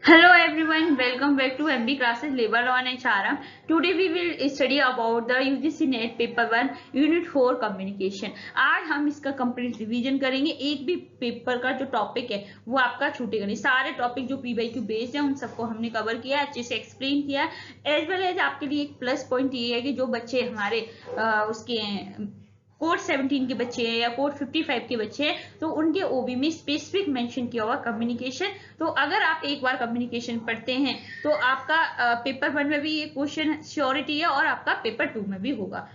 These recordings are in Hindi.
Hello everyone, welcome back to MB classes Labor Law and HRM. Today we will study about the UGC NET paper 1 unit 4 communication. आज हम इसका कंप्लीट रिवीजन करेंगे. एक भी पेपर का जो टॉपिक है वो आपका छूटेगा नहीं. सारे टॉपिक जो PYQ बेस्ड है उन सबको हमने कवर किया, अच्छे से एक्सप्लेन किया. एज वेल एज आपके लिए एक प्लस पॉइंट ये है कि जो बच्चे हमारे उसके कोड 17 के बच्चे हैं या कोड 55 के बच्चे हैं तो उनके ओबी में स्पेसिफिक मेंशन किया हुआ कम्युनिकेशन. तो अगर आप एक बार कम्युनिकेशन पढ़ते हैं तो आपका पेपर 1 में भी ये क्वेश्चन श्योरिटी है और आपका पेपर 2 में भी होगा.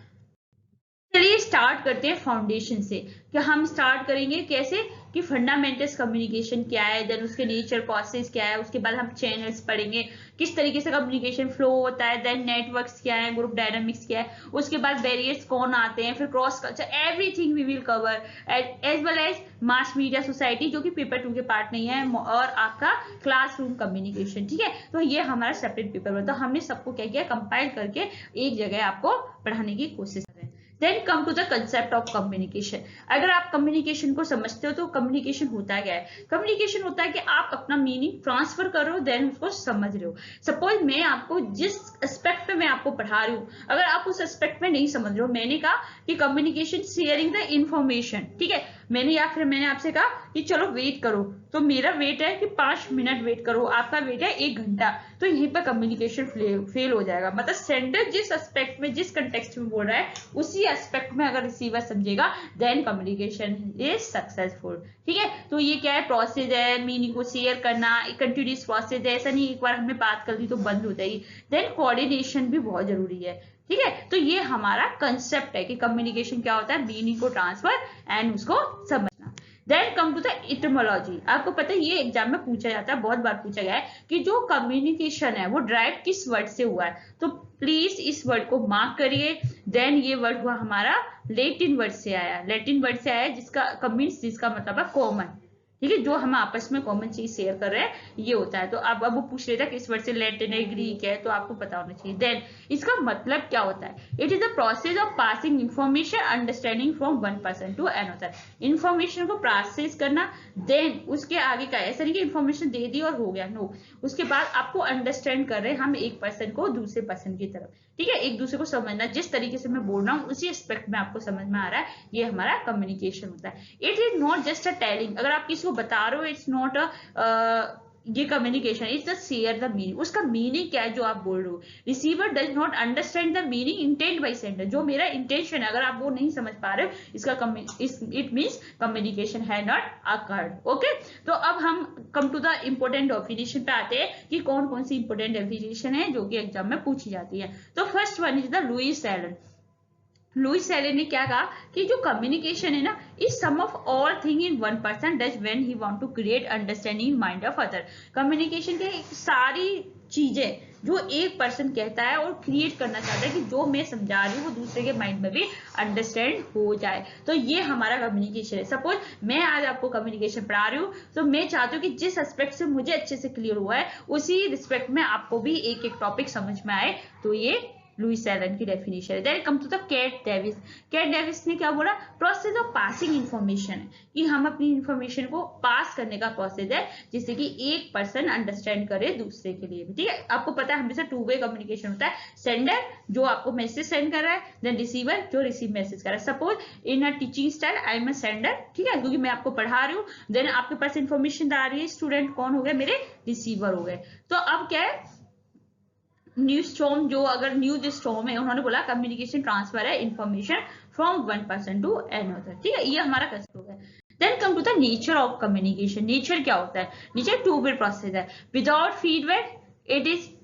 चलिए स्टार्ट करते हैं फाउंडेशन से. कि हम स्टार्ट करेंगे कैसे कि फंडामेंटल्स कम्युनिकेशन क्या है, देन उसके नेचर प्रोसेस क्या है, उसके बाद हम चैनल्स पढ़ेंगे किस तरीके से कम्युनिकेशन फ्लो होता है, देन नेटवर्क्स क्या है, ग्रुप डायनामिक्स क्या है, उसके बाद बैरियर्स कौन आते हैं, फिर cross culture, everything we will cover. As well as mass media society जो कि पेपर 2 के पार्ट नहीं है, और आपका क्लासरूम कम्युनिकेशन. ठीक है, तो ये हमारा सेपरेट पेपर है. तो हमने सबको क्या किया, कंपाइल करके एक जगह आपको पढ़ाने की कोशिश करें. Then come to the concept of communication. अगर आप कम्युनिकेशन को समझते हो तो कम्युनिकेशन होता क्या है. कम्युनिकेशन होता है कि आप अपना मीनिंग ट्रांसफर कर रहे हो, देन उसको समझ रहे हो. सपोज मैं आपको जिस एस्पेक्ट पे मैं आपको पढ़ा रही हूँ, अगर आप उस एस्पेक्ट में नहीं समझ रहे हो, मैंने कहा कि कम्युनिकेशन शेयरिंग द इंफॉर्मेशन. ठीक है, मैंने आपसे कहा कि चलो वेट करो, तो मेरा वेट है कि 5 मिनट वेट करो, आपका वेट है 1 घंटा. तो यहीं पर कम्युनिकेशन फेल हो जाएगा. मतलब सेंडर जिस एस्पेक्ट में जिस कंटेक्स्ट में बोल रहा है उसी एस्पेक्ट में अगर रिसीवर समझेगा देन कम्युनिकेशन इज सक्सेसफुल. ठीक है, तो ये क्या है, प्रोसेस है, मीनिंग को शेयर करना, कंटिन्यूस प्रोसेस है. ऐसा नहीं एक बार हमने बात कर ली तो बंद हो जाएगी. देन कोऑर्डिनेशन भी बहुत जरूरी है. ठीक है, तो ये हमारा कंसेप्ट है कि कम्युनिकेशन क्या होता है, मीनिंग को ट्रांसफर एंड उसको समझना. Then come to the etymology. आपको पता है ये एग्जाम में पूछा जाता है, बहुत बार पूछा गया है कि जो कम्युनिकेशन है वो ड्राइव किस वर्ड से हुआ है. तो प्लीज इस वर्ड को मार्क करिए. देन ये वर्ड हुआ हमारा लैटिन वर्ड से आया. लैटिन वर्ड से आया जिसका कम्युनिस्ट, जिसका मतलब है कॉमन. ठीक है, जो हम आपस में कॉमन चीज शेयर कर रहे हैं ये होता है. तो अब वो पूछ रहे थे कि इस वर्ड से लैटिन है, ग्रीक है, तो आपको पता होना चाहिए. देन इसका मतलब क्या होता है, it is the process of passing information understanding from one person to another. Information को प्रोसेस करना, देन उसके आगे का ऐसा नहीं कि इंफॉर्मेशन दे दी और हो गया, नो. उसके बाद आपको अंडरस्टैंड कर रहे हैं हम एक पर्सन को दूसरे पर्सन की तरफ. ठीक है, एक दूसरे को समझना, जिस तरीके से मैं बोल रहा हूँ उसी एस्पेक्ट में आपको समझ में आ रहा है, ये हमारा कम्युनिकेशन होता है. It is not just a telling. अगर आप किसी को बता रहे हो, इट्स नॉट अ ये communication, it's just share the meaning. उसका मीनिंग क्या है जो आप बोल रहे हो. Receiver does not understand the meaning intent by sender. जो मेरा इंटेंशन है अगर आप वो नहीं समझ पा रहे हो, इसका इट मीन्स कम्युनिकेशन है नॉट अकर्ड. ओके, तो अब हम come to the important definition पे आते हैं कि कौन कौन सी इंपोर्टेंट डेफिनेशन है जो कि एग्जाम में पूछी जाती है. तो first one is the Louis Allen. Louis Allen ने क्या कहा कि जो कम्युनिकेशन है ना, is sum of all thing in one person does when he want to create understanding mind of other. Communication के सारी चीजें जो एक पर्सन कहता है और क्रिएट करना चाहता है कि जो मैं समझा रही हूँ वो दूसरे के माइंड में भी अंडरस्टैंड हो जाए. तो ये हमारा कम्युनिकेशन है. सपोज मैं आज आपको कम्युनिकेशन पढ़ा रही हूँ तो मैं चाहती हूँ कि जिस एस्पेक्ट से मुझे अच्छे से क्लियर हुआ है उसी रिस्पेक्ट में आपको भी एक एक टॉपिक समझ में आए. तो ये लुईस एलन की डेफिनेशन है. Then come to the Keith Davis. Keith Davis ने क्या बोला, प्रोसेस ऑफ पासिंग इंफॉर्मेशन है कि हम अपनी इंफॉर्मेशन को पास करने का प्रोसेस है जिससे कि एक पर्सन अंडरस्टैंड करे दूसरे के लिए भी. ठीक है, आपको पता है हमेशा 2 वे कम्युनिकेशन होता है. सेंडर जो आपको मैसेज सेंड कर रहा है, देन रिसीवर जो रिसीव मैसेज कर रहा है. Suppose in a teaching style I am a sender. ठीक है, क्योंकि मैं आपको पढ़ा रही हूँ, देन आपके पास इंफॉर्मेशन आ रही है, स्टूडेंट कौन हो गए, मेरे रिसीवर हो गए. तो अब क्या है, न्यूज स्टॉर्म, जो अगर न्यूज स्टॉर्म है, उन्होंने बोला कम्युनिकेशन ट्रांसफर है information from one person to another. ठीक है, ये हमारा कंसेप्ट हो गया. Then come to the nature of communication. Nature क्या होता है, नेचर 2 वे प्रोसेस है. Without feedback it is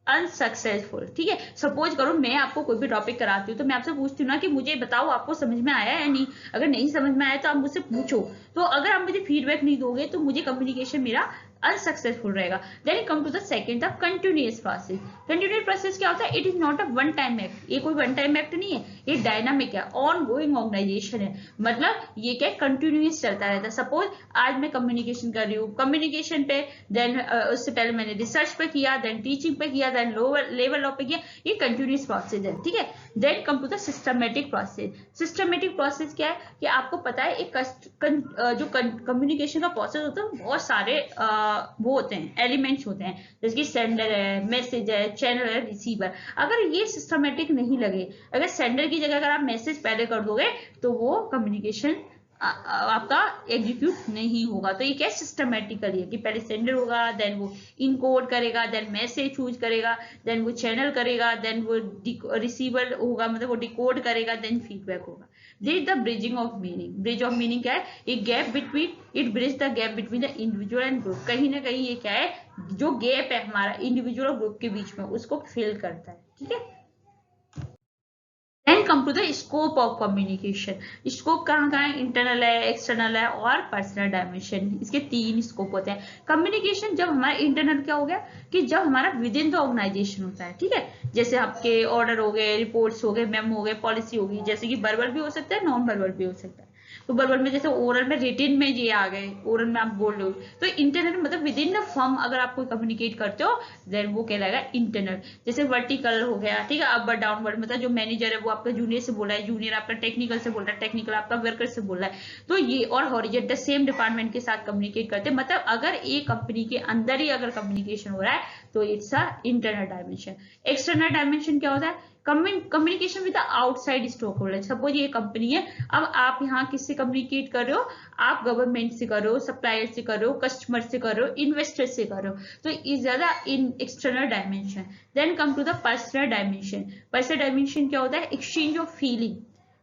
unsuccessful. ठीक है, सपोज करो मैं आपको कोई भी टॉपिक कराती हूँ तो मैं आपसे पूछती हूँ ना कि मुझे बताओ आपको समझ में आया या नहीं. अगर नहीं समझ में आया तो आप मुझसे पूछो. तो अगर आप मुझे फीडबैक नहीं दोगे तो मुझे कम्युनिकेशन मेरा अनसक्सेसफुल रहेगा. Then come to the second, the continuous process. Continuous process क्या होता है, it is not a one time act. ये कोई वन टाइम एक्ट नहीं है, ये डायनामिक है, ऑन गोइंग ऑर्गेनाइजेशन है, मतलब ये क्या कंटिन्यूस चलता रहता है। सपोज आज मैं कम्युनिकेशन कर रही हूँ, कम्युनिकेशन पे देन उससे पहले मैंने रिसर्च पे किया, देन टीचिंग पे किया, देन लोअर लेवल पे किया, ये कंटिन्यूस प्रोसेस है, ठीक है। Then come to the systematic process. Systematic process क्या है कि आपको पता है एक जो कम्युनिकेशन का प्रोसेस होता है बहुत सारे वो होते हैं, एलिमेंट्स होते हैं, जैसे कि सेंडर है, मैसेज है, चैनल है, रिसीवर। अगर ये सिस्टमेटिक नहीं लगे, अगर सेंडर की जगह अगर आप मैसेज पहले कर दोगे तो वो कम्युनिकेशन आपका एग्जीक्यूट नहीं होगा। तो ये क्या सिस्टमेटिकली है कि पहले सेंडर होगा, देन वो इनकोड करेगा, देन मैसेज चूज करेगा, देन वो चैनल करेगा, देन वो रिसीवर होगा, मतलब वो डिकोड करेगा, देन फीडबैक होगा। This is the bridging of meaning. Bridge of meaning क्या है? एक gap between, it bridge the gap between the individual and group. कहीं ना कहीं ये क्या है, जो गैप है हमारा इंडिविजुअल और ग्रुप के बीच में, उसको फिल करता है, ठीक है। Then come to the scope of communication. Scope कहाँ कहाँ है? इंटरनल है, एक्सटर्नल है और पर्सनल डायमेंशन। इसके 3 स्कोप होते हैं। कम्युनिकेशन जब हमारा इंटरनल क्या हो गया कि जब हमारा विद इन द ऑर्गेनाइजेशन होता है, ठीक है। जैसे आपके ऑर्डर हो गए, रिपोर्ट्स हो गए, मेमो हो गए, पॉलिसी होगी, जैसे कि वर्बल भी हो सकता है, नॉन वर्बल भी हो सकता है। तो वर्बल में जैसे ओरल में, रिटिन में ये आ गए, ओरल में आप बोल रहे हो, तो इंटरनल मतलब विद इन द फर्म अगर आप कोई कम्युनिकेट करते हो देन वो कहलाएगा इंटरनल। जैसे वर्टिकल हो गया, ठीक है, अपर डाउनवर्ड, मतलब जो मैनेजर है वो आपका जूनियर से बोल रहा है, जूनियर आपका टेक्निकल से बोल रहा है, टेक्निकल आपका वर्कर से बोल रहा है। तो ये और हॉरिजॉन्टल सेम डिपार्टमेंट के साथ कम्युनिकेट करते हैं, मतलब अगर एक कंपनी के अंदर ही अगर कम्युनिकेशन हो रहा है तो it's a internal dimension. External dimension क्या होता है? Communication with outside stock holder. Suppose ये कंपनी है, अब आप यहाँ किससे कम्युनिकेट कर रहे हो? आप गवर्नमेंट से कर रहे हो, सप्लायर से कर रहे हो, कस्टमर से कर रहे हो, इन्वेस्टर से कर रहे हो, तो इज ज्यादा in external dimension. Then come to the personal dimension. Personal dimension क्या होता है? Exchange of feeling,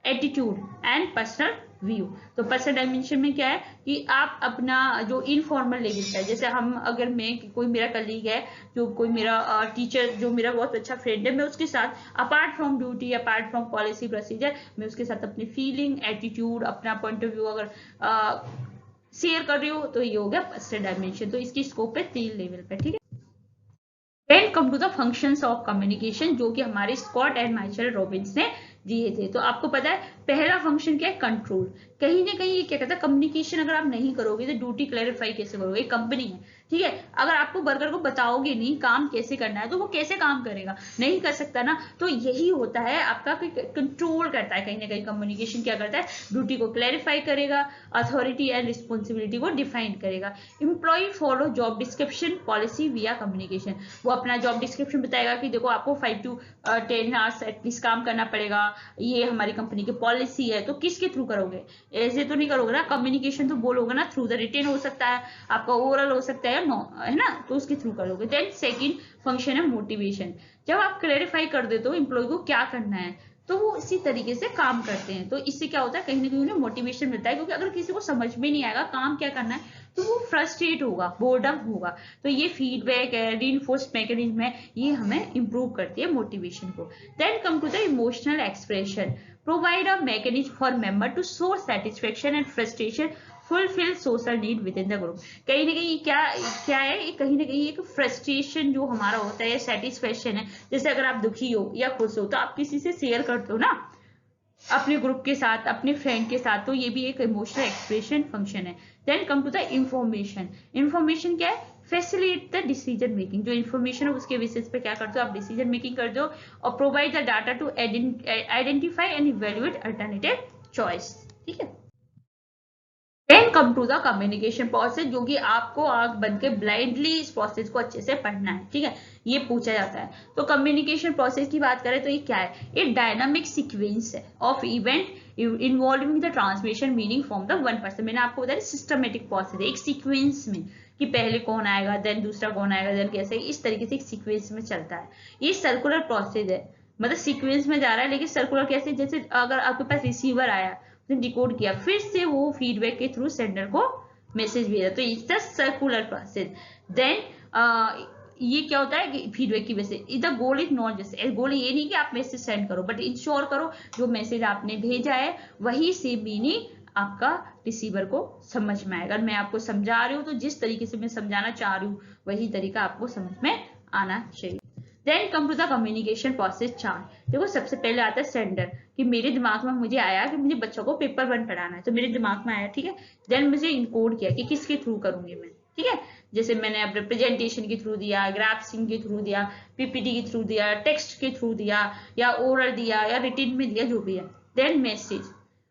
attitude and personal view. तो पर्सनल डायमेंशन में क्या है कि आप अपना जो इनफॉर्मल लेवल है, जैसे हम अगर मैं कोई मेरा कलीग है, जो कोई मेरा टीचर जो मेरा बहुत अच्छा फ्रेंड है, मैं उसके साथ apart from duty, apart from policy procedure, मैं उसके साथ अपनी फीलिंग, एटीट्यूड, अपना पॉइंट ऑफ व्यू अगर शेयर कर रही हूँ तो ये हो गया पर्सनल डायमेंशन। तो इसकी स्कोप है 3 लेवल पे, ठीक है। Then come to the functions of communication, जो कि हमारे स्कॉट एंड माइचल रॉबिन्स ने दिए थे। तो आपको पता है पहला फंक्शन क्या है? कंट्रोल। कहीं ना कहीं ये क्या कहता है, कम्युनिकेशन अगर आप नहीं करोगे तो ड्यूटी क्लैरिफाई कैसे करोगे? एक कंपनी है, ठीक है, अगर आपको वर्कर को बताओगे नहीं काम कैसे करना है तो वो कैसे काम करेगा? नहीं कर सकता ना। तो यही होता है आपका कंट्रोल करता है, कहीं ना कहीं कम्युनिकेशन क्या करता है? ड्यूटी को क्लैरिफाई करेगा, अथॉरिटी एंड रिस्पॉन्सिबिलिटी को डिफाइन करेगा। Employ follow job description policy via communication. वो अपना जॉब डिस्क्रिप्शन बताएगा कि देखो आपको 5 to 10 आवर्स एटलीस्ट काम करना पड़ेगा, ये हमारी कंपनी की पॉलिसी है। तो किसके थ्रू करोगे? ऐसे तो नहीं करोगे ना, कम्युनिकेशन तो बोलोगे ना, थ्रू द रिटेन हो सकता है, आपका ओरल हो सकता है, नो है ना, तो उसके थ्रू करोगे। देन सेकंड फंक्शन है मोटिवेशन। जब आप क्लैरिफाई कर देते हो एम्प्लॉय को क्या करना है तो वो इसी तरीके से काम करते हैं। तो इससे क्या होता है, कहीं ना कहीं उन्हें मोटिवेशन मिलता है, क्योंकि अगर किसी को समझ में नहीं आएगा काम क्या करना है तो वो फ्रस्ट्रेट होगा, बोर्डम होगा। तो ये फीडबैक है, रीइंफोर्स मैकेनिज्म है, ये हमें इंप्रूव करती है मोटिवेशन को। Then come to the emotional expression. Provide a mechanism for member to show satisfaction and frustration, fulfil social need with in the group. कहीं ना कहीं क्या क्या है, कहीं ना कहीं एक फ्रस्ट्रेशन जो हमारा होता है, सेटिस्फेक्शन है। जैसे अगर आप दुखी हो या खुश हो तो आप किसी से शेयर करते हो ना, अपने ग्रुप के साथ, अपने फ्रेंड के साथ, तो ये भी एक इमोशनल एक्सप्रेशन फंक्शन है। Then come to the information. Information क्या है? Facilitate the decision making. जो इन्फॉर्मेशन है उसके बेसिस पे क्या करते हो आप? डिसीजन मेकिंग करते हो। और provide the data to identify and evaluate alternative choice, ठीक है। Then come to the communication process, जो कि आपको आंख बंद के ब्लाइंडली इस प्रोसेस को अच्छे से पढ़ना है, ठीक है, ये पूछा जाता है। तो कम्युनिकेशन प्रोसेस की बात करें तो ये क्या है? ये डायनामिक सीक्वेंस है of event involving the transmission meaning from the one person. मैंने आपको बताया सिस्टमेटिक प्रोसेस है, एक सीक्वेंस में कि पहले कौन आएगा, देन दूसरा कौन आएगा, देन कैसे, इस तरीके से एक सीक्वेंस में चलता है। ये सर्कुलर प्रोसेस है, मतलब सीक्वेंस में जा रहा है, लेकिन सर्कुलर कैसे? जैसे अगर आपके पास रिसीवर आया, डिकोड किया, फिर से वो फीडबैक के थ्रू सेंडर को मैसेज भेजा, तो it's the circular process. Then ये क्या होता है कि फीडबैक की वजह से the goal is not just, goal ये नहीं कि आप मैसेज सेंड करो, बट इंश्योर करो जो मैसेज आपने भेजा है वही सेम मीनिंग आपका रिसीवर को समझ में आएगा। मैं आपको समझा रही हूँ तो जिस तरीके से मैं समझाना चाह रही हूँ वही तरीका आपको समझ में आना चाहिए। Then come to the communication process chart. देखो सबसे पहले आता है सेंडर, कि मेरे दिमाग में मुझे आया कि मुझे बच्चों को पेपर 1 पढ़ाना है, तो मेरे दिमाग में आया, ठीक है। देन मुझे इनकोड किया कि किसके थ्रू करूंगी मैं, ठीक है। जैसे मैंने अपने प्रेजेंटेशन के थ्रू दिया, ग्राफ्सिंग के थ्रू दिया, पीपीटी के थ्रू दिया, टेक्स्ट के थ्रू दिया, या ओरल दिया, या रिटिन में दिया, जो भी है। देन मैसेज,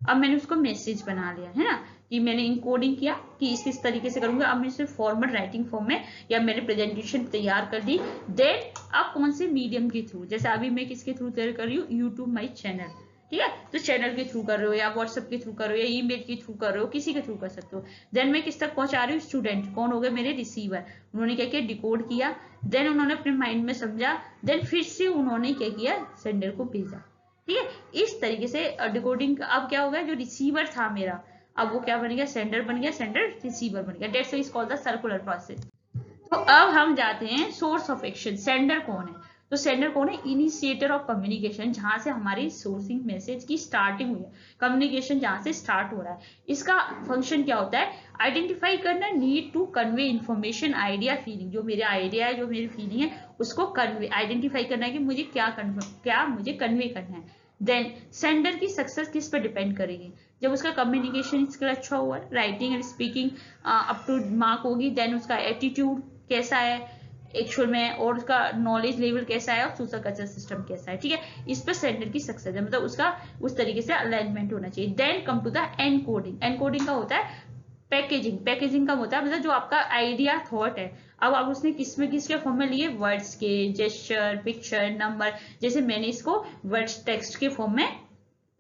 अब मैंने उसको मैसेज बना लिया है ना, कि मैंने इनकोडिंग किया कि इस तरीके से करूंगा। अब मैं सिर्फ फॉर्मल राइटिंग फॉर्म में या मैंने प्रेजेंटेशन तैयार कर दी। देन अब कौन से मीडियम के थ्रू, जैसे अभी मैं किसके थ्रू तैयार कर रही हूँ, यूट्यूब माई चैनल, ठीक है। तो चैनल के थ्रू कर रहे हो, या व्हाट्सएप के थ्रू कर रहे हो, या ईमेल के थ्रू कर रहे हो, किसी के थ्रू कर सकते हो। देन मैं किस तक पहुंचा रही हूँ, स्टूडेंट, कौन हो गए मेरे रिसीवर, उन्होंने क्या किया, डिकोड किया। देन उन्होंने अपने माइंड में समझा, देन फिर से उन्होंने क्या किया, सेंडर को भेजा, ठीक है। इस तरीके से डिकोडिंग। अब क्या हो गया, जो रिसीवर था मेरा, अब वो क्या बन गया, सेंडर बन गया, सेंडर रिसीवर बन गया। That's why is called the circular process. तो अब हम जाते हैं सोर्स ऑफ एक्शन, सेंडर कौन है। तो सेंडर कौन है, इनिशिएटर ऑफ कम्युनिकेशन, जहां से हमारी सोर्सिंग मैसेज की स्टार्टिंग हुई है, कम्युनिकेशन जहां से स्टार्ट हो रहा है। इसका फंक्शन क्या होता है, आइडेंटिफाई करना, need to convey information, idea, feeling, जो मेरे आइडिया है, जो मेरी फीलिंग है, उसको कन्वे, आइडेंटिफाई करना है कि मुझे क्या मुझे कन्वे करना है। देन सेंडर की सक्सेस किस पर डिपेंड करेगी, जब उसका कम्युनिकेशन स्किल अच्छा हुआ, writing and speaking up to mark होगी। देन उसका एटीट्यूड कैसा है एक्चुअल में, और उसका नॉलेज लेवल कैसा है, और सोशल कल्चर सिस्टम कैसा है, ठीक है। इस पर सेंडर की सक्सेस है, मतलब उसका उस तरीके से अलाइनमेंट होना चाहिए। Then come to the encoding. Encoding का होता है पैकेजिंग, पैकेजिंग का होता है मतलब जो आपका आइडिया थॉट है, अब आप उसने किसके फॉर्म में लिए, वर्ड्स के, जेस्चर, पिक्चर, नंबर। जैसे मैंने इसको वर्ड्स टेक्स्ट के फॉर्म में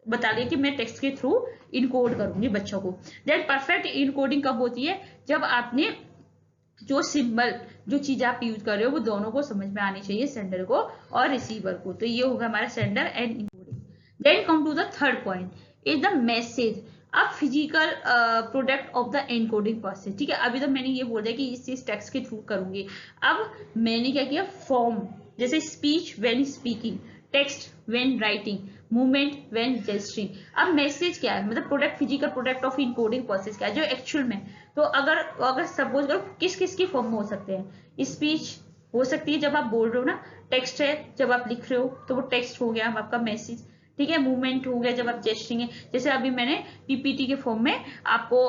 बता दिया कि मैं टेक्स्ट के थ्रू इनकोड करूंगी बच्चों को। देन परफेक्ट इनकोडिंग कब होती है, जब आपने जो सिंबल, जो चीज आप यूज कर रहे हो, वो दोनों को समझ में आनी चाहिए, सेंडर को और रिसीवर को। तो ये होगा हमारा sender and encoding. Then come to the third point is the message, अब physical product of the encoding process, ठीक है। अभी तो मैंने ये बोल दिया कि इस टेक्स्ट के थ्रू करूंगी। अब मैंने क्या किया, फॉर्म, जैसे speech when speaking, text when writing, movement when gesturing. अब मैसेज क्या है, मतलब product, physical product of encoding process क्या है, जो एक्चुअल में। तो अगर सपोज करो, किस किस की फॉर्म में हो सकते हैं, स्पीच हो सकती है जब आप बोल रहे हो ना, टेक्स्ट है जब आप लिख रहे हो तो वो टेक्स्ट हो गया आपका मैसेज, ठीक है। मूवमेंट हो गया जब आप जेस्चरिंग है, जैसे अभी मैंने पीपीटी के फॉर्म में आपको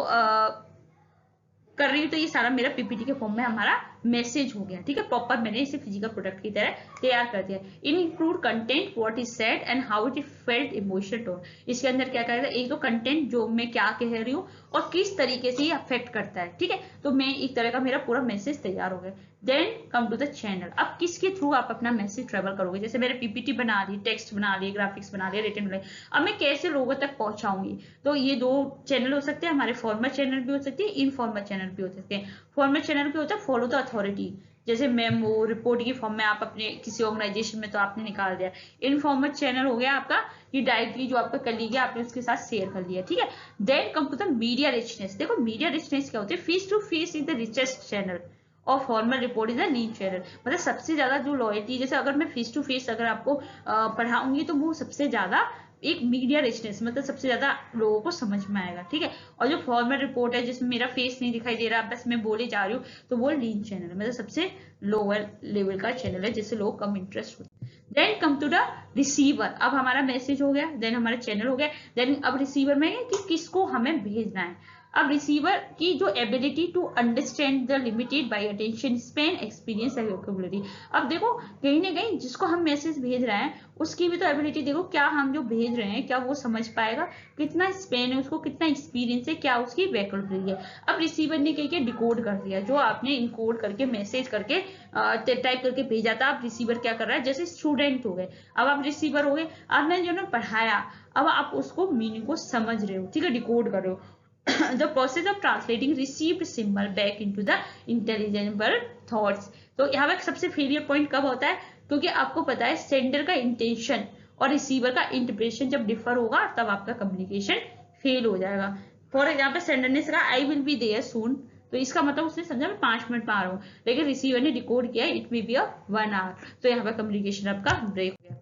कर रही हूँ, तो ये सारा मेरा पीपीटी के फॉर्म में हमारा मैसेज हो गया, ठीक है। प्रॉपर मैंने इसे फिजिकल प्रोडक्ट की तरह तैयार कर दिया। Include content, what is said and how it felt, emotional tone. इसके अंदर क्या करेगा, एक तो कंटेंट, जो मैं क्या कह रही हूँ और किस तरीके से ये अफेक्ट करता है, ठीक है। तो मैं एक तरह का मेरा पूरा मैसेज तैयार हो गया। Then come to the channel, अब किसके थ्रू आप अपना मैसेज ट्रेवल करोगे, जैसे मैंने पीपीटी बना ली, टेक्स्ट बना लिए, ग्राफिक्स बना लिए, रिटन बना लिया, अब मैं कैसे लोगों तक पहुंचाऊंगी। तो ये दो चैनल हो सकते हैं हमारे, फॉर्मल चैनल भी हो सकते हैं, इनफॉर्मल चैनल भी हो सकते हैं। फॉर्मल चैनल पे होता है फॉलो द अथॉरिटी, जैसे मेमो, रिपोर्ट की फॉर्म में आप अपने किसी ऑर्गेनाइजेशन में तो आपने निकाल दिया। इनफॉर्मल चैनल हो गया आपका ये डायरेक्टली जो आपका कलीग है आपने उसके साथ शेयर कर लिया, ठीक है। Then come to the media richness. देखो मीडिया रिचनेस क्या होती है, face to face is the richest channel और formal report is the lead channel. मतलब सबसे ज्यादा जो लॉयल्टी, जैसे अगर मैं फेस टू फेस अगर आपको पढ़ाऊंगी तो वो सबसे ज्यादा एक मीडिया रिचनेस, मतलब सबसे ज्यादा लोगों को समझ में आएगा, ठीक है। और जो फॉर्मल रिपोर्ट है जिसमें मेरा फेस नहीं दिखाई दे रहा, बस मैं बोले जा रही हूँ, तो वो लीन चैनल है, मतलब सबसे लोअर लेवल का चैनल है जिससे लोग कम इंटरेस्ट होते हैं। Then come to the receiver, अब हमारा मैसेज हो गया, देन हमारा चैनल हो गया, देन अब रिसीवर में है कि किसको हमें भेजना है। अब रिसीवर की जो ability to understand the limited by attention span, experience and vocabulary. अब देखो कहीं ना कहीं जिसको हम मैसेज भेज रहे हैं उसकी भी तो एबिलिटी देखो, क्या हम जो भेज रहे हैं क्या वो समझ पाएगा, कितना स्पैन है उसको, कितना एक्सपीरियंस है, क्या उसकी वोकैबुलरी है। अब रिसीवर ने कहीं डिकोड कर दिया, जो आपने इनकोड करके मैसेज करके टाइप करके भेजा था, अब रिसीवर क्या कर रहा है, जैसे स्टूडेंट हो गए, अब आप रिसीवर हो गए, आपने जो ना पढ़ाया, अब आप उसको मीनिंग को समझ रहे हो, ठीक है, डिकोड कर रहे हो। The process of translating received symbol back into the intelligible thoughts। तो यहाँ पे सबसे फेलियर पॉइंट कब होता है, क्योंकि आपको पता है सेंडर का इंटेंशन और रिसीवर का इंटरप्रिटेशन जब डिफर होगा तब आपका कम्युनिकेशन फेल हो जाएगा। फॉर एग्जाम्पल सेंडर ने कहा आई विल बी देयर सून, तो इसका मतलब उसने समझा मैं 5 मिनट में आ रहा हूँ, लेकिन रिसीवर ने डिकोड किया it may be a 1 hour, तो यहाँ पर कम्युनिकेशन आपका ब्रेक हो गया।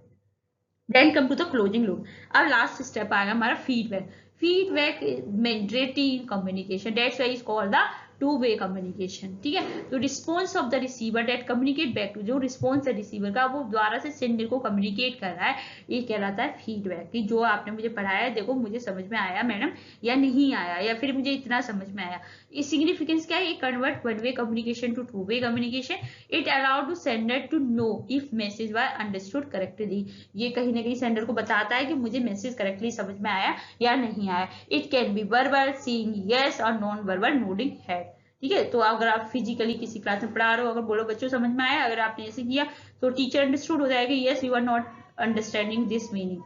Then come to the closing loop. अब लास्ट स्टेप आएगा हमारा feedback. Feedback mandatory in communication, that's why is called the two way communication, ठीक है। तो response of the receiver that communicate back to, जो रिस्पॉन्स है रिसीवर का वो द्वारा से सेंडर को कम्युनिकेट कर रहा है, ये कहलाता है फीडबैक, कि जो आपने मुझे पढ़ाया है देखो मुझे समझ में आया मैडम या नहीं आया, या फिर मुझे इतना समझ में आया। इस सिग्निफिकेंस क्या है, ये convert one way communication to two way communication. It allowed to sender to know if message was understood correctly, ये कहीं ना कहीं सेंडर को बताता है कि मुझे मैसेज करेक्टली समझ में आया या नहीं आया। It can be verbal seeing yes और नॉन वर्बल नोडिंग हेड, ठीक है। तो अगर आप फिजिकली किसी क्लास में पढ़ा रहे हो, अगर बोलो बच्चों समझ में आया, अगर आपने ऐसे किया तो टीचर अंडरस्टूड हो जाएगा yes you are not understanding this meaning.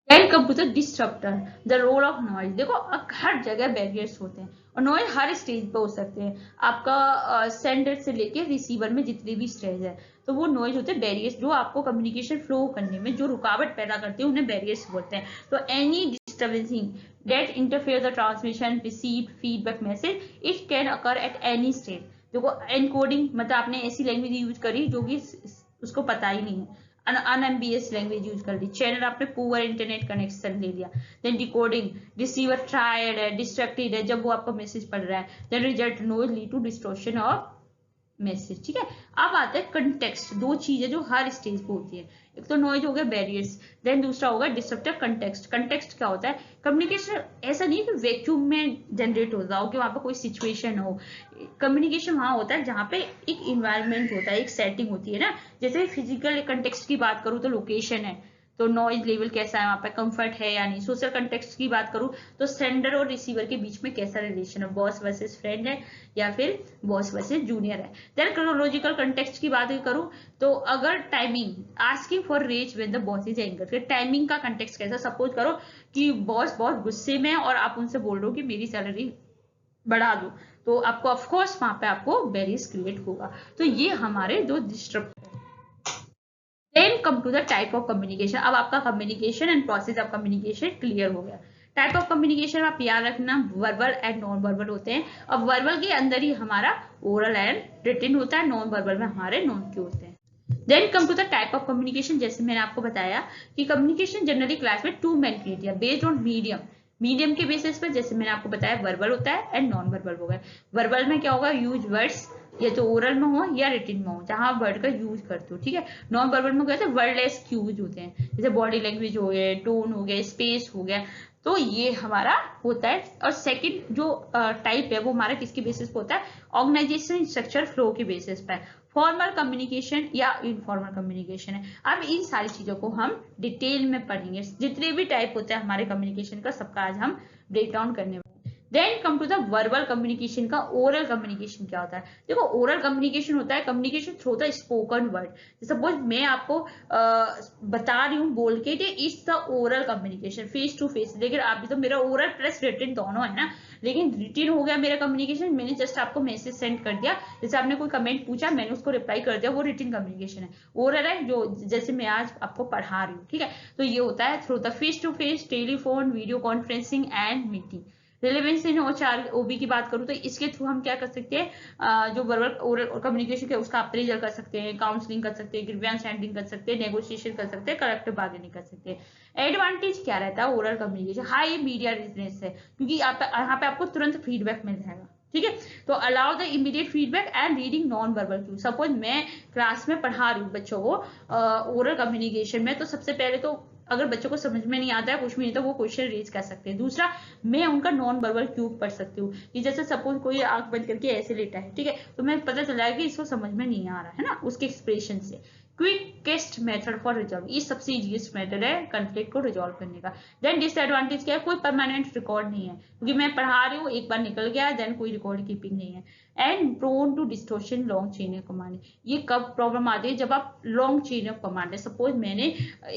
Then come to the disruptor, the role of noise। देखो हर जगह बैरियर्स होते हैं और नॉइज हर स्टेज पे हो सकते हैं, आपका सेंडर से लेके रिसीवर में जितने भी स्टेज है तो वो नॉइज होते हैं बैरियर्स, जो आपको कम्युनिकेशन फ्लो करने में जो रुकावट पैदा करते हैं उन्हें बैरियर्स बोलते हैं। तो any disturbances that interfere the transmission received feedback message, it can occur at any stage. देखो एनकोडिंग मतलब आपने ऐसी लैंग्वेज यूज करी जो कि उसको पता ही नहीं है, अनएम्बियस लैंग्वेज यूज कर ली, चैनल आपने पुअर इंटरनेट कनेक्शन ले लिया। देन डिकोडिंग, रिसीवर ट्रायड है, डिस्ट्रैक्टेड है जब वो आपका मैसेज पढ़ रहा है। Then result noise lead to distortion of message, ठीक है। अब आते हैं कंटेक्स्ट, दो चीजें जो हर स्टेज पे होती है, एक तो नॉइज हो गया बैरियर्स, देन दूसरा होगा डिस्ट्रप्टिव कंटेक्स्ट। कंटेक्स्ट क्या होता है, कम्युनिकेशन ऐसा नहीं कि वैक्यूम में जनरेट होता हो कि वहां पे कोई सिचुएशन हो, कम्युनिकेशन वहां होता है जहाँ पे एक इन्वायरमेंट होता है, एक सेटिंग होती है ना। जैसे फिजिकल कंटेक्स्ट की बात करूँ तो लोकेशन है, तो नॉइज लेवल कैसा है वहां पे, कंफर्ट है या नहीं। सोशल कंटेक्स्ट की बात करूं तो सेंडर और रिसीवर के बीच में कैसा रिलेशन है, बॉस वर्सेस फ्रेंड है या फिर बॉस वर्सेस जूनियर है। देन क्रोनोलॉजिकल कंटेक्स्ट की बात करूं तो अगर timing, asking for raise when the boss is anger, फिर टाइमिंग का कंटेक्स्ट कैसा, सपोज करो कि बॉस बहुत गुस्से में और आप उनसे बोल रहे हो कि मेरी सैलरी बढ़ा दो, तो आपको ऑफकोर्स वहां पे आपको बैरियर्स क्रिएट होगा। तो ये हमारे दो disturb. Then come to the type of communication. अब आपका communication and process of communication clear हो गया। टाइप ऑफ कम्युनिकेशन आप याद रखना वर्बल एंड नॉन वर्बल होते हैं, और वर्बल के अंदर ही हमारा ओरल एंड रिटन होता है, नॉन वर्बल में हमारे नॉन क्यू होते हैं। Then come to the type of communication, जैसे मैंने आपको बताया कि कम्युनिकेशन जनरली क्लास में two main criteria based on medium, medium के बेसिस पर, जैसे मैंने आपको बताया वर्बल होता है एंड नॉन वर्बल होगा। वर्बल में क्या होगा, यूज वर्ड्स या तो ओरल में हो या रिटन में हो, जहां आप वर्ड का यूज करते हो, ठीक है। नॉन वर्बल में कैसे वर्डलेस क्यूज होते हैं, जैसे बॉडी लैंग्वेज हो गया, टोन हो गया, स्पेस हो गया, तो ये हमारा होता है। और सेकंड जो टाइप है वो हमारा किसके बेसिस पे होता है, ऑर्गेनाइजेशन स्ट्रक्चर फ्लो के बेसिस पे, फॉर्मल कम्युनिकेशन या इनफॉर्मल कम्युनिकेशन है। अब इन सारी चीजों को हम डिटेल में पढ़ेंगे, जितने भी टाइप होते हैं हमारे कम्युनिकेशन का सबका आज हम ब्रेक डाउन करने वाले। Then come to the verbal communication का ओरल कम्युनिकेशन क्या होता है। देखो ओरल कम्युनिकेशन होता है communication through the spoken word. Suppose मैं आपको बता रही हूँ बोल के, it's the oral communication face to face, लेकिन आप तो मेरा ओरल प्लस रिटन दोनों है ना, लेकिन रिटन हो गया मेरा कम्युनिकेशन, मैंने जस्ट आपको मैसेज सेंड कर दिया, जैसे आपने कोई कमेंट पूछा मैंने उसको रिप्लाई कर दिया, वो रिटन कम्युनिकेशन है। ओरल है जो जैसे मैं आज आपको पढ़ा रही हूँ, ठीक है। तो ये होता है through the face to face, telephone, video conferencing and meeting. Relevance in ओचार ओबी की बात करूं तो इसके थ्रू हम क्या कर सकते हैं, जो वर्बल ओरल कम्युनिकेशन है उसका अप्रेजल कर सकते हैं, काउंसलिंग कर सकते हैं, ग्रीवेंस हैंडलिंग कर सकते हैं, नेगोशिएशन कर सकते हैं, कलेक्टिव बार्गेनिंग कर सकते हैं। एडवांटेज क्या रहता है oral communication, high media resonance है, क्योंकि यहाँ पे आपको तुरंत फीडबैक मिल जाएगा, ठीक है। तो allow the immediate feedback and reading non verbal cue. Suppose मैं क्लास में पढ़ा रही हूँ बच्चों को ओरल कम्युनिकेशन में, तो सबसे पहले तो अगर बच्चों को समझ में नहीं आता है कुछ भी नहीं तो वो क्वेश्चन रेज कर सकते हैं। दूसरा, मैं उनका नॉन वर्बल क्यू पढ़ सकती हूँ कि जैसे सपोज कोई आंख बंद करके ऐसे लेटा है, ठीक है, तो मैं पता चला है कि इसको समझ में नहीं आ रहा है ना उसके एक्सप्रेशन से। क्विकेस्ट मेथड फॉर रिजॉल्व, ये सबसे इजीएस्ट मेथड है कॉन्फ्लिक्ट को रिजॉल्व करने का। देन डिसएडवांटेज क्या है, कोई परमानेंट रिकॉर्ड नहीं है, क्योंकि मैं पढ़ा रही हूँ एक बार निकल गया, देन कोई रिकॉर्ड कीपिंग नहीं है। And prone to distortion long chain of command, ये कब प्रॉब्लम आती है, जब आप लॉन्ग चेन ऑफ कमांड है। सपोज मैंने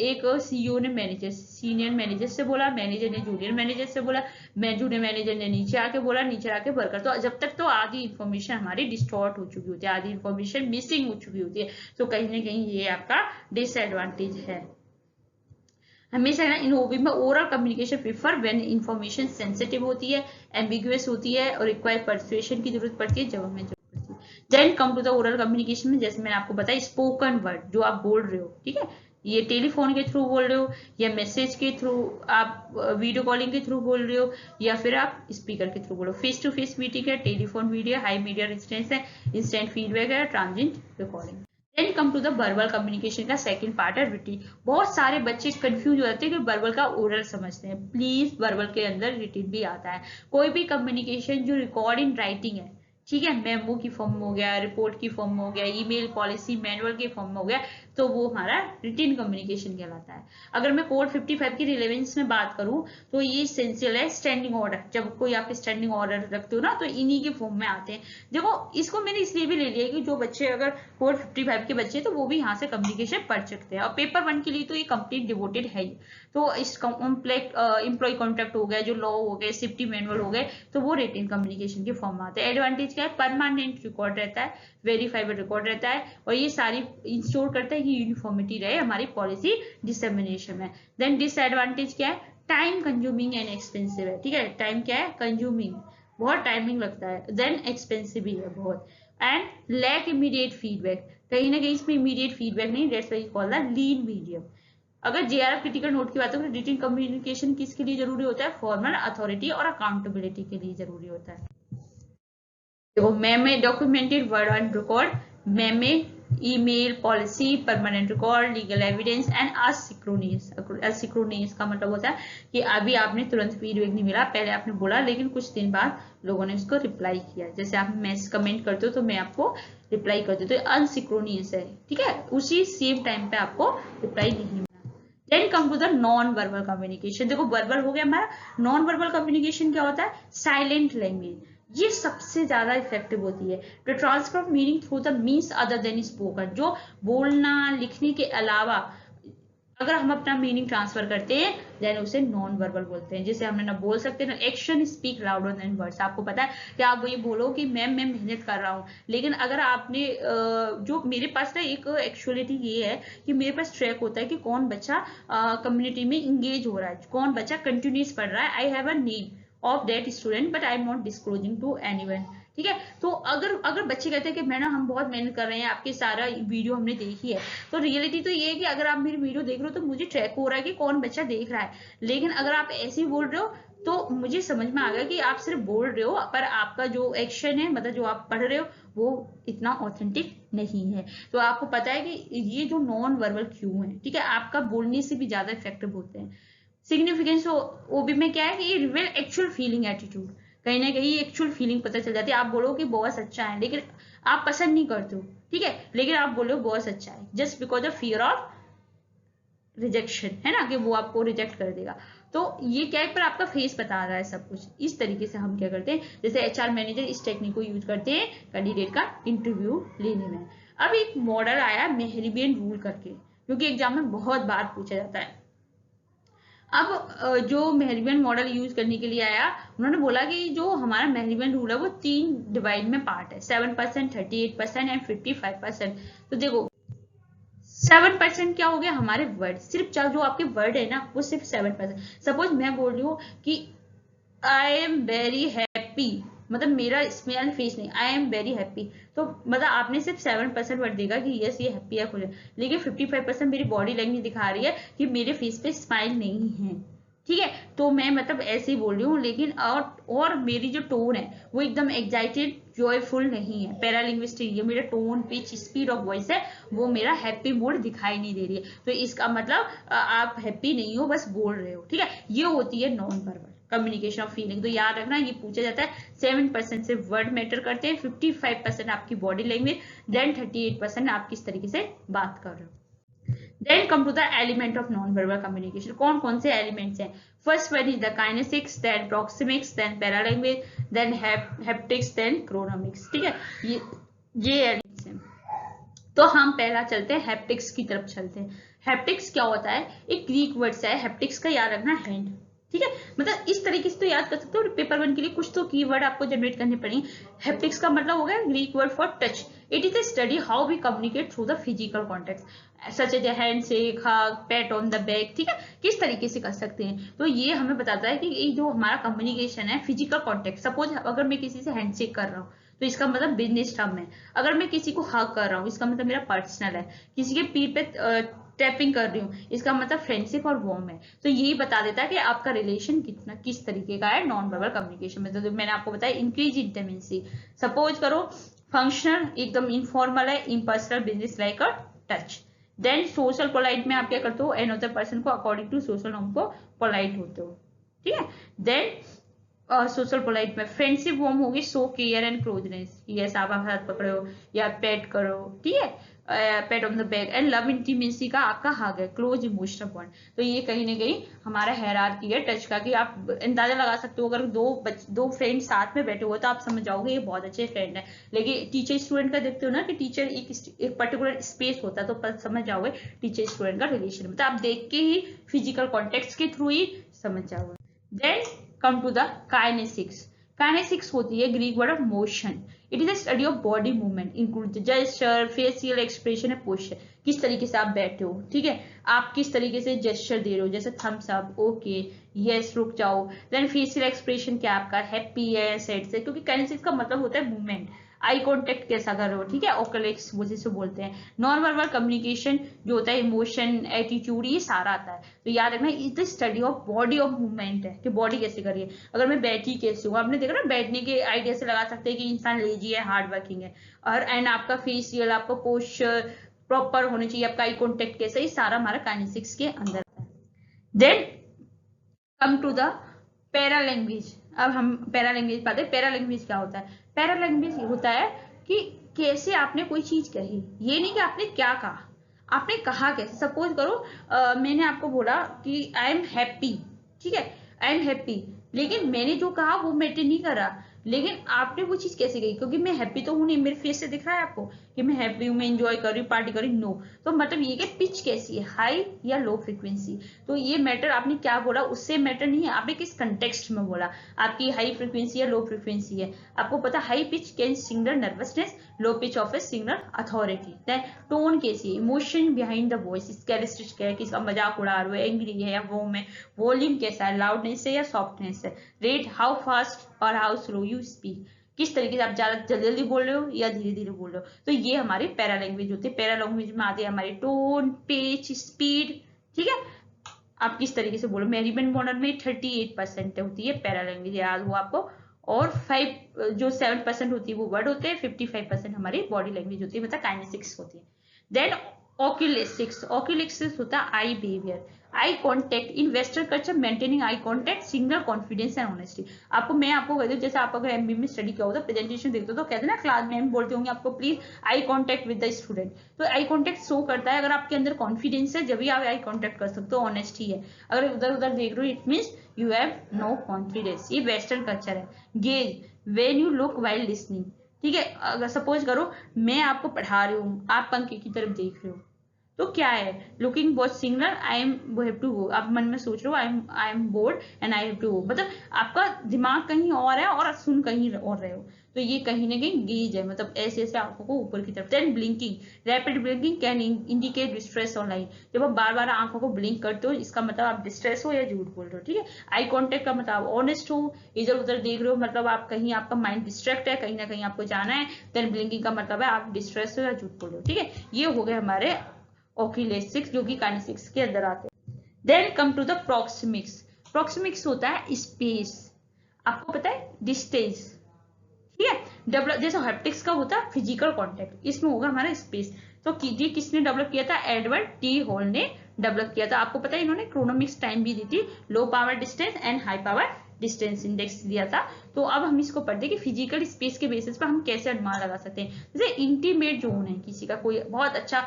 एक सीईओ ने मैनेजर सीनियर मैनेजर से बोला, मैनेजर ने जूनियर मैनेजर से बोला, मैं जूनियर मैनेजर ने नीचे आके बोला, नीचे आके वर्कर, तो जब तक तो आधी इन्फॉर्मेशन हमारी डिस्टॉर्ट हो चुकी होती है, आधी इन्फॉर्मेशन मिसिंग हो चुकी होती है, तो कहीं ना कहीं ये आपका डिसएडवांटेज है। हमेशा ना इन ओबी में oral communication prefer when information sensitive होती है, एम्बिगुअस होती है और रिक्वायर परसुएशन की जरूरत पड़ती है जब हमें जरूरत पड़ती है। Then come to the oral communication में, जैसे मैंने आपको बताया स्पोकन वर्ड जो आप बोल रहे हो, ठीक है, ये टेलीफोन के थ्रू बोल रहे हो, या मैसेज के थ्रू, आप वीडियो कॉलिंग के थ्रू बोल रहे हो, या फिर आप स्पीकर के थ्रू बोल रहे हो। फेस टू फेस मीटिंग है, telephone video, high media resistance है, इंस्टेंट फीडबैक है, transient recording. Then come to the verbal communication का सेकंड पार्ट है रिटिन। बहुत सारे बच्चे कंफ्यूज हो जाते हैं कि वर्बल का ओरल समझते हैं। प्लीज वर्बल के अंदर रिटिन भी आता है। कोई भी कम्युनिकेशन जो रिकॉर्ड इन राइटिंग है, ठीक है, मेमो की फॉर्म में हो गया, रिपोर्ट की फॉर्म में हो गया, ईमेल पॉलिसी मैनुअल के फॉर्म में हो गया, तो वो हमारा रिटिन कम्युनिकेशन कहलाता है। अगर मैं कोड 55 की रिलेवेंस में बात करूं तो ये इसेंशियल है स्टैंडिंग ऑर्डर। जब कोई आप स्टैंडिंग ऑर्डर रखते हो ना, तो इन्हीं के फॉर्म में आते हैं। देखो, इसको मैंने इसलिए भी ले लिया कि जो बच्चे अगर कोड 55 के बच्चे तो वो भी यहाँ से कम्युनिकेशन पढ़ सकते हैं, और पेपर 1 के लिए तो ये कंप्लीट डिवोटेड है ही। तो इस एम्प्लॉय कॉन्ट्रैक्ट हो गए, जो लॉ हो गए, सेफ्टी मैनुअल हो गए, तो वो रिटिन कम्युनिकेशन के फॉर्म में आते हैं। एडवांटेज क्या है, परमानेंट रिकॉर्ड रहता है, वेरीफाइबल रिकॉर्ड रहता है, और ये सारी इंश्योर करता है कि यूनिफॉर्मिटी रहे हमारी पॉलिसी डिसमिनेशन में। देन डिसएडवांटेज क्या है, टाइम कंज्यूमिंग एंड एक्सपेंसिव है। ठीक है, टाइम क्या है, कंज्यूमिंग, बहुत टाइमिंग लगता है। देन एक्सपेंसिव भी है बहुत, एंड लैक इमीडिएट फीडबैक। कहीं ना कहीं इसमें इमीडिएट फीडबैक नहीं, that's why called the lean medium. अगर जेआरएफ क्रिटिकल नोट की बात करें, रिटिन कम्युनिकेशन किसके लिए जरूरी होता है, फॉर्मल अथॉरिटी और अकाउंटेबिलिटी के लिए जरूरी होता है। देखो, memo documented word on record, memo email policy, permanent record, legal evidence, and asynchronous. Asynchronous का मतलब होता है कि अभी आपने तुरंत फीडबैक नहीं मिला, पहले आपने बोला लेकिन कुछ दिन बाद लोगों ने उसको रिप्लाई किया। जैसे आप मैसेज कमेंट करते हो तो मैं आपको रिप्लाई करती हूँ, तो अनसिंक्रोनियस है। ठीक है, उसी सेम टाइम पे आपको रिप्लाई नहीं मिला। Then come to the non verbal communication. देखो, वर्बल हो गया हमारा, नॉन वर्बल कम्युनिकेशन क्या होता है, साइलेंट लैंग्वेज। ये सबसे ज्यादा इफेक्टिव होती है to transfer meaning through the means other than spoken. जो बोलना लिखने के अलावा अगर हम अपना मीनिंग ट्रांसफर करते हैं, देन उसे नॉन वर्बल बोलते हैं। जैसे हम ना बोल सकते हैं ना, action speak louder than words. आपको पता है कि आप ये बोलो कि मैम मैं मेहनत कर रहा हूँ, लेकिन अगर आपने जो मेरे पास ना एक एक्चुअलिटी ये है कि मेरे पास ट्रैक होता है कि कौन बच्चा कम्युनिटी में इंगेज हो रहा है, कौन बच्चा कंटिन्यूस पढ़ रहा है। I have a name of that student but I am not disclosing to anyone. ठीक है, तो अगर बच्चे कहते हैं कि मैडम हम बहुत मेहनत कर रहे हैं, आपके सारा वीडियो हमने देखी है, तो रियलिटी तो ये है कि अगर आप मेरी वीडियो देख रहे हो तो मुझे ट्रैक हो रहा है कि कौन बच्चा देख रहा है। लेकिन अगर आप ऐसे ही बोल रहे हो तो मुझे समझ में आ गया कि आप सिर्फ बोल रहे हो, पर आपका जो एक्शन है, मतलब जो आप पढ़ रहे हो, वो इतना ऑथेंटिक नहीं है। तो आपको पता है कि ये जो नॉन वर्बल क्यू है, ठीक है, आपका बोलने से भी ज्यादा इफेक्टिव होते हैं। सिग्निफिकेंस ओबी में क्या है कि ये रिवील एक्चुअल फीलिंग एटीट्यूड। कहीं ना कहीं एक्चुअल फीलिंग पता चल जाती है। आप बोलो कि बॉस अच्छा है, लेकिन आप पसंद नहीं करते हो, ठीक है, लेकिन आप बोलो बॉस अच्छा है, just because of fear of rejection, है ना, कि वो आपको रिजेक्ट कर देगा। तो ये क्या है, पर आपका फेस बता रहा है सब कुछ। इस तरीके से हम क्या करते हैं, जैसे एचआर मैनेजर इस टेक्निक को यूज करते हैं कैंडिडेट का इंटरव्यू लेने में। अब एक मॉडल आया मेहरीबियन रूल करके, क्योंकि एग्जाम में बहुत बार पूछा जाता है। अब जो मेहरीबियन मॉडल यूज करने के लिए आया, उन्होंने बोला कि जो हमारा मेहरीबियन रूल है वो 3 डिवाइड में पार्ट है, 7%, 38% एंड 55%। तो देखो, 7% क्या हो गया, हमारे वर्ड, सिर्फ जो आपके वर्ड है ना, वो सिर्फ 7%। सपोज मैं बोल रही हूँ कि आई एम वेरी हैप्पी, मतलब मेरा स्माइल फेस नहीं, आई एम वेरी हैप्पी, तो मतलब आपने सिर्फ 7% वर्ड देगा कि यस ये हैप्पी है खुद, लेकिन 55% मेरी बॉडी लैंग्वेज दिखा रही है कि मेरे फेस पे स्माइल नहीं है। ठीक है, तो मैं मतलब ऐसे ही बोल रही हूँ, लेकिन और मेरी जो टोन है वो एकदम एक्साइटेड जॉयफुल नहीं है। पैरालिंग्विस्टिक, ये मेरा tone pitch speed of voice है, वो मेरा हैप्पी मूड दिखाई नहीं दे रही है। तो इसका मतलब आप हैप्पी नहीं हो, बस बोल रहे हो। ठीक है, ये होती है non verbal communication of feeling. तो याद रखना, ये पूछा जाता है 7% से वर्ड मैटर करते हैं, 55% आपकी बॉडी लैंग्वेज, देन 38% आप किस तरीके से बात कर रहे हो। Then come to the element of non-verbal communication. कौन कौन से एलिमेंट्स हैं? First one is the kinesics, then proxemics, then paralanguage, then haptics, then chronomics. ठीक है, ये एलिमेंट्स हैं। तो हम पहला चलते हैं, हैप्टिक्स की तरफ चलते हैं। हैप्टिक्स क्या होता है, एक ग्रीक वर्ड है हैप्टिक्स का, याद रखना हैंड। ठीक है, मतलब इस तरीके से तो याद कर सकते हो, पेपर 1 के लिए कुछ तो कीवर्ड आपको जनरेट करने पड़ेंगे। हैप्टिक्स का मतलब हो गया Greek word for touch. It is a study how we communicate through the physical contact, such as hand shake, hug, pat on the back. ठीक है, किस तरीके से कर सकते हैं, तो ये हमें बताता है कि ये जो हमारा कम्युनिकेशन है फिजिकल कॉन्टेक्ट। सपोज अगर मैं किसी से हैंडशेक कर रहा हूँ तो इसका मतलब बिजनेस टर्म है। अगर मैं किसी को हग कर रहा हूँ, इसका मतलब मेरा पर्सनल है। किसी के पीठ पे टैपिंग कर रही हूँ, इसका मतलब फ्रेंडशिप और वार्म है। तो यही बता देता है कि आपका रिलेशन कितना किस तरीके का है नॉन वर्बल कम्युनिकेशन में। तो मैंने आपको बताया इंक्रीज इंटीमेसी। सपोज करो फंक्शनल एकदम इनफॉर्मल है, impersonal business like a touch. Then social polite में आप क्या करते हो, अनदर पर्सन को अकॉर्डिंग टू सोशल नॉर्म को पोलाइट होते हो, ठीक है। देन सोशल पोलाइट में फ्रेंडशिप वार्म होगी, show care and closeness, yes आप हाथ पकड़ो या पेट करो, ठीक है, pat on the back. And love intimacy का आपका हग है, क्लोज इमोशनल बॉन्ड। तो ये कहीं ना कहीं हमारा हायरार्की है टच का, कि आप अंदाजा लगा सकते हो, अगर दो फ्रेंड साथ में बैठे हुए तो आप समझ जाओगे ये बहुत अच्छे फ्रेंड है। लेकिन टीचर स्टूडेंट का देखते हो ना कि टीचर एक पर्टिकुलर स्पेस होता है, तो समझ जाओगे टीचर स्टूडेंट का रिलेशन, मतलब आप देख के ही फिजिकल कॉन्टेक्ट के थ्रू ही समझ जाओगे। Then come to the kinesics. Kinesics होती है Greek word of motion. It is the study of body movement, include gesture, facial expression and posture. किस तरीके से आप बैठे हो, ठीक है, आप किस तरीके से जेस्चर दे रहे हो, जैसे थम्स अप, ओके, यस, रुक जाओ। देन फेशियल एक्सप्रेशन क्या आपका हैप्पी है, सैड से, क्योंकि काइनेसिक्स का मतलब होता है मूवमेंट। आई कॉन्टेक्ट कैसा कर रहे हो, ठीक है, ओकलेक्स जिसे बोलते हैं। नॉन वर्बल कम्युनिकेशन जो होता है इमोशन, एटीट्यूड, ये सारा आता है। तो याद रखना is the study of body of movement है, कि बॉडी कैसे करिए। अगर मैं बैठी कैसे हूँ, आपने देखा ना, बैठने के आइडिया से लगा सकते हैं कि इंसान लेजी है, हार्ड वर्किंग है। और एंड आपका फेशियल, आपका पोस्चर प्रॉपर होना चाहिए, आपका आई कॉन्टेक्ट कैसा, ये सारा हमारा काइनेसिक्स के अंदर आता है। Then come to the para language. अब हम पैरा लैंग्वेज पाते हैं। पैरा लैंग्वेज क्या होता है? पैरा लैंग्वेज होता है कि कैसे आपने कोई चीज कही, ये नहीं कि आपने क्या कहा, आपने कहा कैसे। सपोज करो मैंने आपको बोला कि आई एम हैप्पी, ठीक है, आई एम हैप्पी, लेकिन मैंने जो कहा वो मैटर नहीं करा, लेकिन आपने वो चीज कैसे कही, क्योंकि मैं हैप्पी तो हूं नहीं, मेरे फेस से दिख रहा है आपको कि मैं हैप्पी हूं, मैं एंजॉय कर रही हूँ, पार्टी कर रही हूँ, नो। तो मतलब ये कि पिच कैसी है, हाई या लो फ्रीक्वेंसी। तो ये मैटर, आपने क्या बोला उससे मैटर नहीं है, आपने किस कंटेक्स्ट में बोला, आपकी हाई फ्रीक्वेंसी या लो फ्रीक्वेंसी है। आपको पता high pitch can signal nervousness, low pitch of a signal authority. Then tone कैसी है, emotion behind the voice, sarcastic है, किसका मजाक उड़ा रहे हो, एंग्री है या वो में, वॉल्यूम कैसा है, लाउडनेस है या सॉफ्टनेस है, रेट हाउ फास्ट और हाउ स्लो यू स्पीक, किस तरीके से आप ज्यादा जल्दी जल्दी बोल रहे हो या धीरे धीरे बोल रहे हो। तो ये हमारी पैरा लैंग्वेज होती है। पैरा लैंग्वेज में आती है हमारी टोन, पिच, स्पीड, ठीक है, आप किस तरीके से बोलो। मैनेजमेंट मॉडल में 38% होती है पैरा लैंग्वेज, याद हो आपको। और 7% होती है वो वर्ड होते हैं, 55% हमारी बॉडी लैंग्वेज होती है, मतलब काइनेसिक्स होती है। देन ओक्यूलेसिक्स। ओक्यूलेसिक्स होता है eye behaviour, eye contact in western culture, maintaining eye contact, signal confidence and honesty. मैं आपको कहती हूँ, जैसे आप अगर एमबी में स्टडी किया होता, प्रेजेंटेशन देखते हो तो कहते हैं ना, क्लास में बोलते होंगे आपको please eye contact with the student. तो आई कॉन्टेक्ट शो करता है अगर आपके अंदर कॉन्फिडेंस है, जब भी आप आई कॉन्टेक्ट कर सकते हो, ऑनेस्टी है। अगर उधर उधर देख रहे हो, it means you have no confidence. ये वेस्टर्न कल्चर है। Gaze, when you look while listening, ठीक है, अगर सपोज करो मैं आपको पढ़ा रही हूँ, आप पंखे की तरफ देख रहे हो, तो क्या है, लुकिंग बहुत signal, I am have to go, आप मन में सोच रहे हो I am bored and I have to go, मतलब आपका दिमाग कहीं और है और सुन कहीं और रहे हो। तो ये कहीं ना कहीं गेज है, मतलब ऐसे ऐसे आंखों को ऊपर की तरफ। Then blinking, rapid blinking can indicate distress online. जब आप बार बार आंखों को ब्लिंक करते हो, इसका मतलब आप डिस्ट्रेस हो या झूठ बोल रहे हो, ठीक है। आई कॉन्टेक्ट का मतलब ऑनेस्ट हो, इधर उधर देख रहे हो, मतलब आप कहीं, आपका माइंड डिस्ट्रैक्ट है, कहीं ना कहीं आपको जाना है। देन ब्लिंकिंग का मतलब है आप डिस्ट्रेस हो या झूठ बोल रहे हो, ठीक है। ये हो गए हमारे ओक्यूलेसिक्स जो कि काइनेसिक्स के अंदर आते हैं। Then come to the proxemics. Proxemics होता है स्पेस, आपको पता है डिस्टेंस, ठीक है। डेवलप जैसे हैप्टिक्स का होता है फिजिकल कांटेक्ट, इसमें होगा हमारा स्पेस। तो ये किसने डेवलप किया था? एडवर्ड टी हॉल ने डेवलप किया था। आपको पता है इन्होंने क्रोनोमिक्स टाइम भी दी थी, low power distance and high power distance index दिया था। तो अब हम इसको पढ़ते हैं कि फिजिकल स्पेस के बेसिस पर हम कैसे अनुमान लगा सकते हैं। जैसे इंटीमेट जोन है किसी का, कोई बहुत अच्छा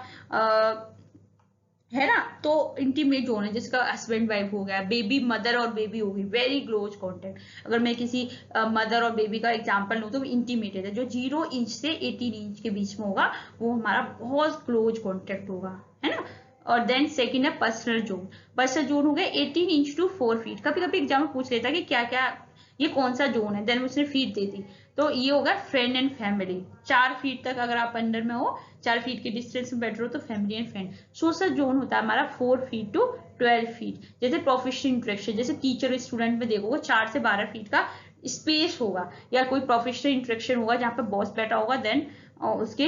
है ना, तो इंटीमेट जोन है, जिसका हस्बैंड वाइफ हो गया, बेबी मदर और बेबी होगी, वेरी क्लोज कॉन्टेक्ट। अगर मैं किसी मदर और बेबी का एग्जांपल लूं तो इंटीमेट है, जो 0 इंच से 18 इंच के बीच में होगा, वो हमारा बहुत क्लोज कॉन्टेक्ट होगा, है ना। और देन सेकंड है पर्सनल जोन। पर्सनल जोन हो गया 18 इंच टू 4 फीट। कभी कभी एग्जाम में पूछ लेता है कि क्या क्या ये कौन सा जोन है, देन उसने फीट दे दी। तो ये होगा फ्रेंड एंड फैमिली, 4 फीट तक अगर आप अंडर में हो, 4 फीट के डिस्टेंस में बैठ रहे हो, तो family and friend. Social zone होता है हमारा 4 फीट टू 12 फीट। जैसे प्रोफेशनल इंटरेक्शन, जैसे टीचर स्टूडेंट में देखोगे 4 से 12 फीट का स्पेस होगा, या कोई प्रोफेशनल इंटरेक्शन होगा जहाँ पे बॉस बैठा होगा, देन और उसके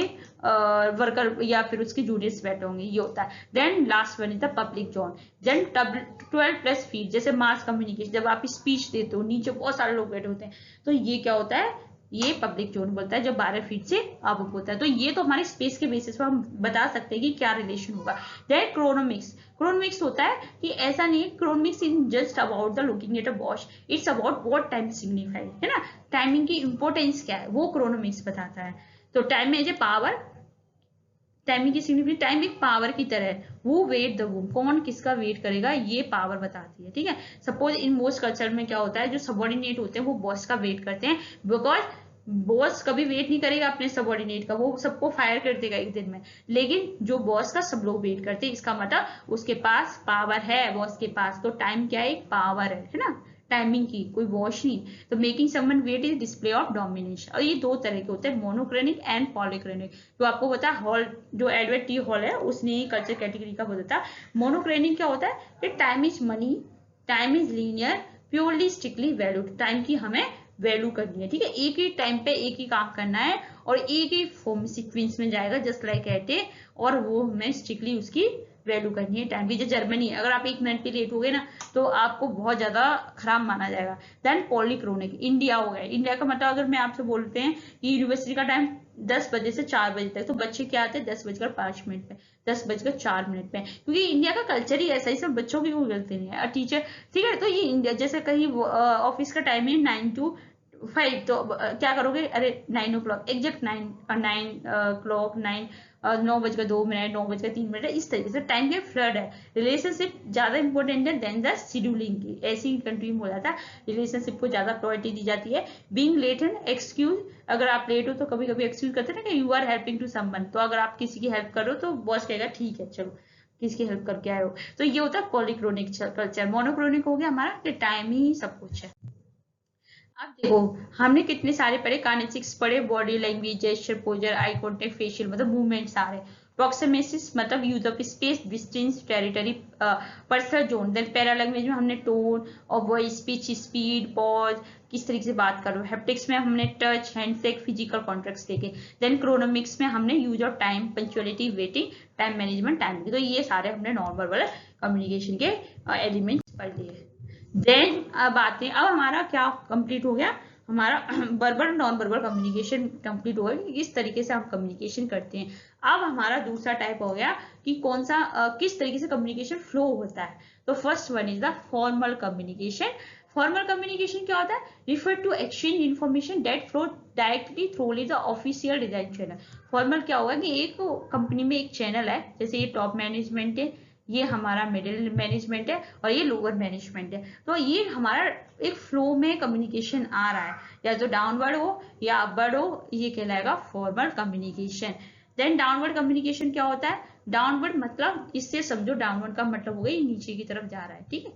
वर्कर या फिर उसके जूनियर्स बैठे होंगे, ये होता है। Then last one is the public zone. Then 12+ feet, जैसे मास कम्युनिकेशन, जब आप स्पीच देते हो नीचे बहुत सारे लोग बैठे होते हैं, तो ये क्या होता है, ये पब्लिक जोन बोलता है, जब 12 फीट से अब होता है। तो ये तो हमारे स्पेस के बेसिस पर हम बता सकते हैं कि क्या रिलेशन होगा। देन क्रोनोमिक्स, क्रोनोमिक्स होता है कि ऐसा नहीं है, chronemics is just about the looking at a watch, it's about what time signify, है ना, टाइमिंग की इंपॉर्टेंस क्या है वो क्रोनोमिक्स बताता है। तो time as a power, timing की सिग्निफिकेंस, टाइम एक पावर की तरह है, वो वेट द वूम, कौन किसका वेट करेगा ये पावर बताती है, ठीक है। सपोज इन मोस्ट कल्चर में क्या होता है, जो सबऑर्डिनेट होते हैं वो बॉस का वेट करते हैं, बिकॉज बॉस कभी वेट नहीं करेगा अपने सबऑर्डिनेट का, वो सबको फायर कर देगा एक दिन में, लेकिन जो बॉस का सब लोग वेट करते हैं, इसका मतलब उसके पास पावर है बॉस के पास। तो टाइम क्या है, एक पावर है ना, टाइमिंग की, कोई वॉच नहीं। तो making someone wait is display of domination. और ये दो तरह के होते हैं, मोनोक्रोनिक एंड पॉलीक्रोनिक। तो आपको पता है हॉल, जो एडवर्ड टी हॉल है उसने कल्चर कैटेगरी का बताया था। मोनोक्रोनिक क्या होता है कि time is money, time is linear, purely strictly valued, time की हमें वैल्यू करनी है, ठीक है, एक ही टाइम पे एक ही काम करना है और एक ही फॉर्म सीक्वेंस में जाएगा जस्ट लाइक कहते, और वो हमें स्ट्रिक्टली उसकी वैल्यू करनी है टाइम की। जो जर्मनी है, अगर आप 1 मिनट के लेट हो गए ना तो आपको बहुत ज्यादा खराब माना जाएगा। देन पॉलीक्रोनिक, इंडिया हो गया, इंडिया का मतलब अगर मैं आपसे बोलते हैं कि यूनिवर्सिटी का टाइम 10 बजे से 4 बजे तक, तो बच्चे क्या आते हैं 10:05 पे, 10:04 पे, क्योंकि इंडिया का कल्चर ही ऐसा, इसमें बच्चों की कोई गलती नहीं है। टीचर, ठीक है, तो ये इंडिया जैसे कहीं ऑफिस का टाइम है 9 to 5, तो क्या करोगे, अरे 9 o'clock एग्जैक्ट, 9 o'clock, 9:02, 9:03, इस तरीके से टाइम के फ्लड है। रिलेशनशिप ज्यादा इंपॉर्टेंट है देन द शेड्यूलिंग की, ऐसी कंट्री में हो जाता है, रिलेशनशिप को ज्यादा प्रायोरिटी दी जाती है। बीइंग लेट एंड एक्सक्यूज, अगर आप लेट हो तो कभी कभी एक्सक्यूज करते हैं ना कि you are helping to someone, तो अगर आप किसी की हेल्प करो तो बॉस कहेगा ठीक है चलो किसकी हेल्प करके आए हो। तो ये होता है पॉलीक्रोनिक कल्चर। मोनोक्रोनिक हो गया हमारा कि टाइम ही सब कुछ है। अब देखो, हमने कितने सारे पढ़े, काइनेसिक्स पढ़े, body language, gesture, posture, eye contact, facial मतलब मूवमेंट सारे। प्रोक्सिमेसिस मतलब use of space, distance, territory, personal zone. Then para language में हमने टोन और वॉइस, पिच, स्पीड, पॉज, किस तरीके से बात करो। हैप्टिक्स में हमने टच, हैंडशेक, फिजिकल कॉन्ट्रैक्ट्स देखे। देन क्रोनोमिक्स में हमने use of time, punctuality, waiting, time management, time. तो ये सारे हमने नॉन वर्बल कम्युनिकेशन के एलिमेंट्स पढ़ लिए। देन अब आते हैं, अब हमारा क्या कंप्लीट हो गया, हमारा verbal non verbal communication complete हो गया कि किस तरीके से हम कम्युनिकेशन करते हैं। अब हमारा दूसरा टाइप हो गया कि कौन सा किस तरीके से कम्युनिकेशन फ्लो होता है। तो first one is the formal communication. Formal communication क्या होता है, refer to exchange information that flow directly through the official design channel. Formal क्या होगा कि एक कंपनी में एक चैनल है, जैसे ये टॉप मैनेजमेंट है, ये हमारा मिडिल मैनेजमेंट है और ये लोअर मैनेजमेंट है। तो ये हमारा एक फ्लो में कम्युनिकेशन आ रहा है, या तो डाउनवर्ड हो या अपवर्ड हो, ये कहलाएगा formal communication. Then downward communication क्या होता है, डाउनवर्ड मतलब इससे समझो, डाउनवर्ड का मतलब हो गया ये नीचे की तरफ जा रहा है, ठीक है,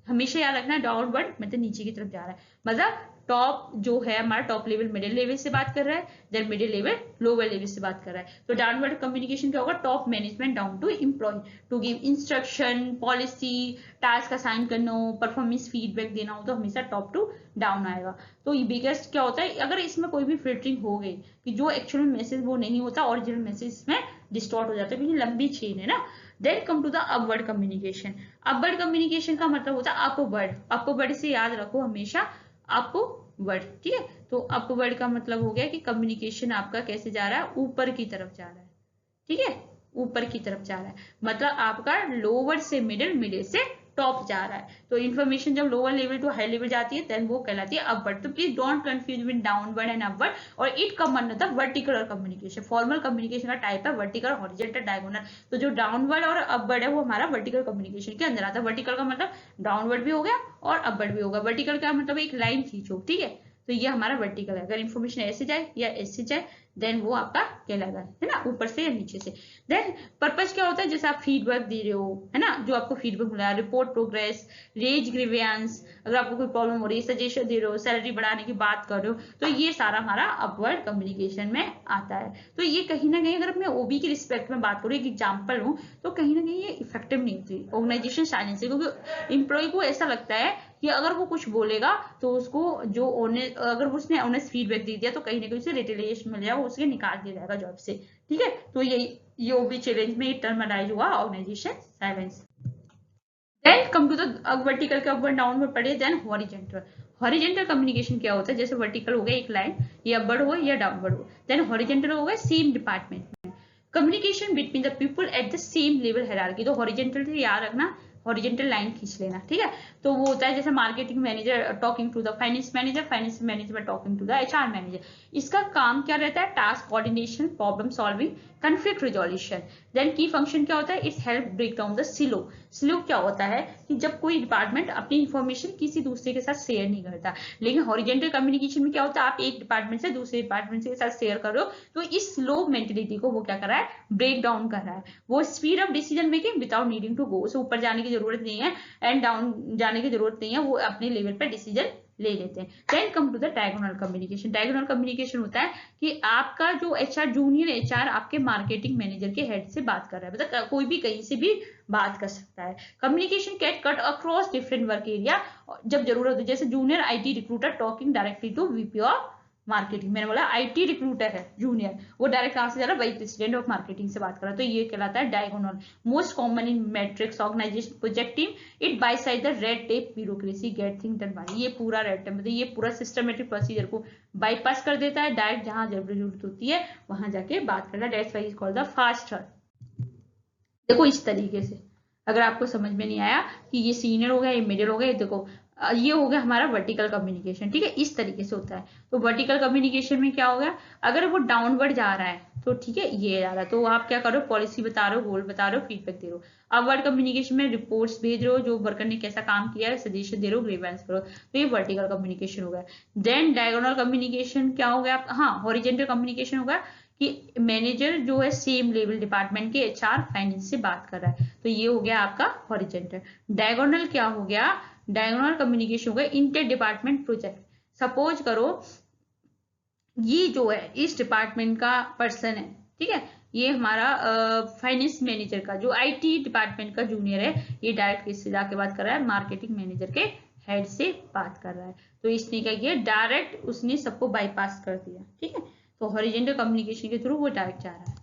हमेशा याद रखना डाउनवर्ड मतलब नीचे की तरफ जा रहा है, मतलब टॉप जो है हमारा टॉप लेवल मिडिल लेवल से बात कर रहा है, then middle level lower level से बात कर रहा है। तो डाउनवर्ड कम्युनिकेशन क्या होगा, top management down to employ to give instruction, policy, task assign करना हो, परफॉर्मेंस फीडबैक देना हो, तो हमेशा टॉप टू डाउन आएगा। तो ये बिगेस्ट क्या होता है, अगर इसमें कोई भी फिल्टरिंग हो गई कि जो एक्चुअल मैसेज वो नहीं होता, ओरिजिनल मैसेज में डिस्टॉर्ट हो जाता है क्योंकि लंबी चेन है ना। Then come to the upward communication. Upward communication का मतलब होता है अपवर्ड, अपवर्ड से याद रखो हमेशा अपवर्ड, ठीक है। तो अपवर्ड का मतलब हो गया कि कम्युनिकेशन आपका कैसे जा रहा है, ऊपर की तरफ जा रहा है, ठीक है, ऊपर की तरफ जा रहा है, मतलब आपका लोअर से मिडिल, मिडिल से टॉप जा रहा है। तो इन्फॉर्मेशन जब lower level to high level जाती है देन वो कहलाती है अपवर्ड। तो please don't confuse with downward and upward. और इट का मतलब था वर्टिकल कम्युनिकेशन। फॉर्मल कम्युनिकेशन का टाइप है वर्टिकल, हॉरिजॉन्टल, डायगोनल। तो जो डाउनवर्ड और अपवर्ड है वो हमारा वर्टिकल कम्युनिकेशन के अंदर आता है। वर्टिकल का मतलब डाउनवर्ड भी हो गया और अपवर्ड भी होगा। वर्टिकल का मतलब एक लाइन खींचो, ठीक है, तो ये हमारा वर्टिकल है। अगर इन्फॉर्मेशन ऐसे जाए या ऐसे जाए देन वो आपका कहलाता है ना, ऊपर से या नीचे से। देन पर्पस क्या होता है, जैसे आप फीडबैक दे रहे हो, है ना, जो आपको फीडबैक मिला, रिपोर्ट प्रोग्रेस, रेज ग्रीवियंस, अगर आपको कोई प्रॉब्लम हो रही है, सजेशन दे रहे हो, सैलरी बढ़ाने की बात कर रहे हो, तो ये सारा हमारा अपवर्ड कम्युनिकेशन में आता है। तो ये कहीं ना कहीं, अगर मैं ओबी की रिस्पेक्ट में बात करूँ, एक एग्जाम्पल हूँ, तो कहीं ना कहीं ये इफेक्टिव नहीं होती ऑर्गेनाइजेशन साइलेंस से, क्योंकि एम्प्लॉय को ऐसा लगता है कि अगर वो कुछ बोलेगा तो उसको जो अगर उसने ऑनेस्ट फीडबैक दे दिया तो कहीं ना कहीं उसे रिटेलिएशन मिल जाएगा, उसके निकाल दिया जाएगा जॉब से। ठीक है, तो ये ओबी चैलेंज में टर्मलाइज हुआ organisation silence. Then come to the vertical के ऊपर डाउनवर्ड पढ़े, देन हॉरिजेंटल। हॉरिजेंटल कम्युनिकेशन क्या होता है, जैसे वर्टिकल हो गया एक लाइन, ये अपवर्ड हो या डाउनवर्ड हो। देन हॉरिजेंटल हो गया सेम डिपार्टमेंट में communication between the people at the same level hierarchy. तो हॉरिजेंटल से याद रखना, हॉरिजेंटल लाइन खींच लेना। ठीक है, तो वो होता है जैसे marketing manager talking to the finance manager, finance manager talking to the HR manager. इसका काम क्या रहता है, task coordination, problem solving, conflict resolution. Then key function क्या होता है, it's help break down the silo. Silo क्या होता है कि जब कोई डिपार्टमेंट अपनी इंफॉर्मेशन किसी दूसरे के साथ शेयर नहीं करता, लेकिन हॉरिजेंटल कम्युनिकेशन में क्या होता है, आप एक डिपार्टमेंट से दूसरे डिपार्टमेंट के साथ शेयर कर रहे हो, तो इस स्लो मेंटेलिटी को वो क्या कर रहा है, ब्रेक डाउन कर रहा है। वो speed up decision making without needing to go, उसे ऊपर जाने की जरूरत नहीं है एंड डाउन जाने की जरूरत नहीं है, वो अपने लेवल पर डिसीजन ले लेते हैं। Then come to the diagonal communication. Diagonal communication होता है कि आपका जो एचआर, जूनियर एचआर आपके मार्केटिंग मैनेजर के हेड से बात कर रहा है, मतलब कोई भी कहीं से भी बात कर सकता है। Communication can cut across different work area जब जरूरत हो, जैसे junior IT recruiter talking directly to VP of marketing. मैंने बोला आईटी रिक्रूटर है जूनियर, वो डायरेक्ट कहां से जा रहा है, वाइस प्रेसिडेंट ऑफ मार्केटिंग से बात कर रहा है, तो ये कहलाता है diagonal. Most common in matrix organisation project team, it by side the red tape bureaucracy get thing done by. ये पूरा रेड टेप मतलब ये पूरा सिस्टमेटिक प्रोसीजर को बाईपास कर देता है, डायरेक्ट जहां जरूरत होती है वहां जाके बात करना। That's why is called the faster. देखो इस तरीके से, अगर आपको समझ में नहीं आया कि ये सीनियर हो गया, ये मिडिल हो गया, देखो ये हो गया हमारा वर्टिकल कम्युनिकेशन। ठीक है, इस तरीके से होता है। तो वर्टिकल कम्युनिकेशन में क्या हो गया, अगर वो डाउनवर्ड जा रहा है तो ठीक है ये जा रहा है, तो आप क्या करो, पॉलिसी बता रहे हो, गोल बता रहे हो, फीडबैक दे रहे हो। अपवर्ड कम्युनिकेशन में रिपोर्ट्स भेज रहे हो, जो वर्कर ने कैसा काम किया है सजेशन दे रहे हो, ग्रीवेंस करो, तो ये वर्टिकल कम्युनिकेशन हो गया। देन डायगोनल कम्युनिकेशन क्या हो गया, हाँ हॉरिजेंटल कम्युनिकेशन होगा कि मैनेजर जो है सेम लेवल डिपार्टमेंट के एचआर फाइनेंस से बात कर रहा है, तो ये हो गया आपका हॉरिजेंटल। डायगोनल क्या हो गया, डायगोनल कम्युनिकेशन हो गया इंटर डिपार्टमेंट प्रोजेक्ट। सपोज करो ये जो है इस डिपार्टमेंट का पर्सन है, ठीक है, ये हमारा फाइनेंस मैनेजर का जो आईटी डिपार्टमेंट का जूनियर है, ये डायरेक्ट किससे जाके बात कर रहा है, मार्केटिंग मैनेजर के हेड से बात कर रहा है, तो इसने क्या किया, डायरेक्ट उसने सबको बाईपास कर दिया। ठीक है, तो हॉरिजेंटल कम्युनिकेशन के थ्रू वो डायरेक्ट जा रहा है।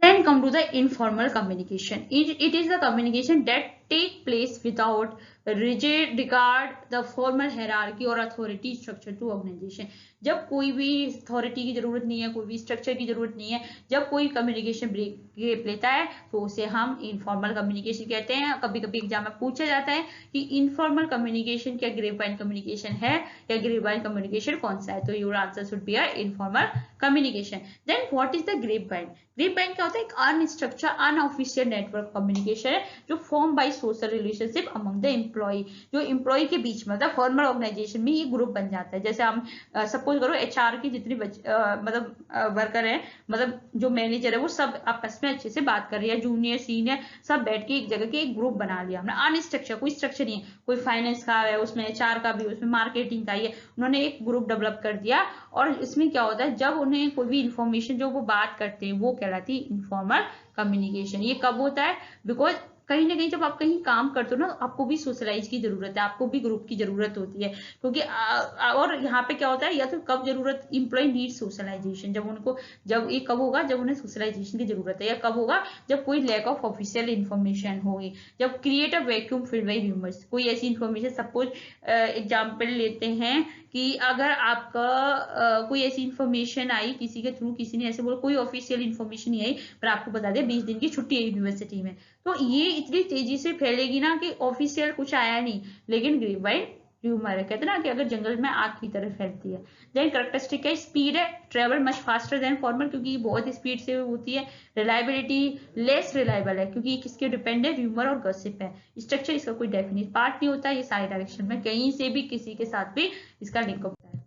Then come to the informal communication. It is the communication that take place without rigid regard the formal hierarchy or authority structure to organization. जब कोई भी अथॉरिटी की जरूरत नहीं है, कोई भी स्ट्रक्चर की जरूरत नहीं है, जब कोई कम्युनिकेशन ब्रेक लेता है तो उसे हम इनफॉर्मल कम्युनिकेशन कहते हैं। कभी कभी एग्जाम में पूछा जाता है कि इनफॉर्मल कम्युनिकेशन क्या ग्रेपवाइन कम्युनिकेशन है या ग्रेपवाइन कम्युनिकेशन कौन सा है, तो your answer should be informal communication. Then what is the grapevine? Grapevine क्या होता है, एक अनस्ट्रक्चर अनऑफिशियल नेटवर्क कम्युनिकेशन है जो form by social relationship among the employ, जो एम्प्लॉय के बीच में, मतलब फॉर्मल ऑर्गेनाइजेशन में ये ग्रुप बन जाता है। जैसे हम सपोज करो एचआर की जितनी मतलब वर्कर है, मतलब जो मैनेजर है, वो सब आपस में अच्छे से बात कर रही है, जूनियर सीनियर सब बैठ के एक जगह के एक ग्रुप बना लिया हमने, अनस्ट्रक्चर, कोई स्ट्रक्चर नहीं है, कोई फाइनेंस का है उसमें, एचआर का भी, उसमें मार्केटिंग का ही है, उन्होंने एक ग्रुप डेवलप कर दिया। और इसमें क्या होता है, जब उन्हें कोई भी इंफॉर्मेशन जो वो बात करते हैं वो कहलाती है इनफॉर्मल कम्युनिकेशन। ये कब होता है, बिकॉज कहीं ना कहीं जब आप कहीं काम करते हो ना, आपको भी सोशलाइज की जरूरत है, आपको भी ग्रुप की जरूरत होती है, क्योंकि और यहाँ पे क्या होता है, या तो कब जरूरत, इंप्लॉय नीड सोशलाइजेशन, जब उनको, जब ये कब होगा, जब उन्हें सोशलाइजेशन की जरूरत है, या कब होगा, जब कोई लैक ऑफ ऑफिशियल इन्फॉर्मेशन होगी, जब create a vacuum filled by rumours, कोई ऐसी इन्फॉर्मेशन, सपोज एग्जाम्पल लेते हैं कि अगर आपका कोई ऐसी इन्फॉर्मेशन आई किसी के थ्रू, किसी ने ऐसे बोला, कोई ऑफिशियल इन्फॉर्मेशन नहीं आई पर आपको बता दिया 20 दिन की छुट्टी है यूनिवर्सिटी में, तो ये इतनी तेजी से फैलेगी ना कि ऑफिशियल कुछ आया नहीं, लेकिन ग्रेपवाइन र्यूमर है, कहते ना कि अगर जंगल में आग की तरह फैलती है। देन कैरेक्टरिस्टिक है, स्पीड है, travel much faster than formal, क्योंकि बहुत स्पीड से होती है। रिलायबिलिटी, लेस रिलायबल है, क्योंकि किसके डिपेंड है, र्यूमर और गॉसिप है। स्ट्रक्चर, इसका कोई डेफिनेट पार्ट नहीं होता, ये सारे डायरेक्शन में कहीं से भी किसी के साथ भी इसका लिंक होता है।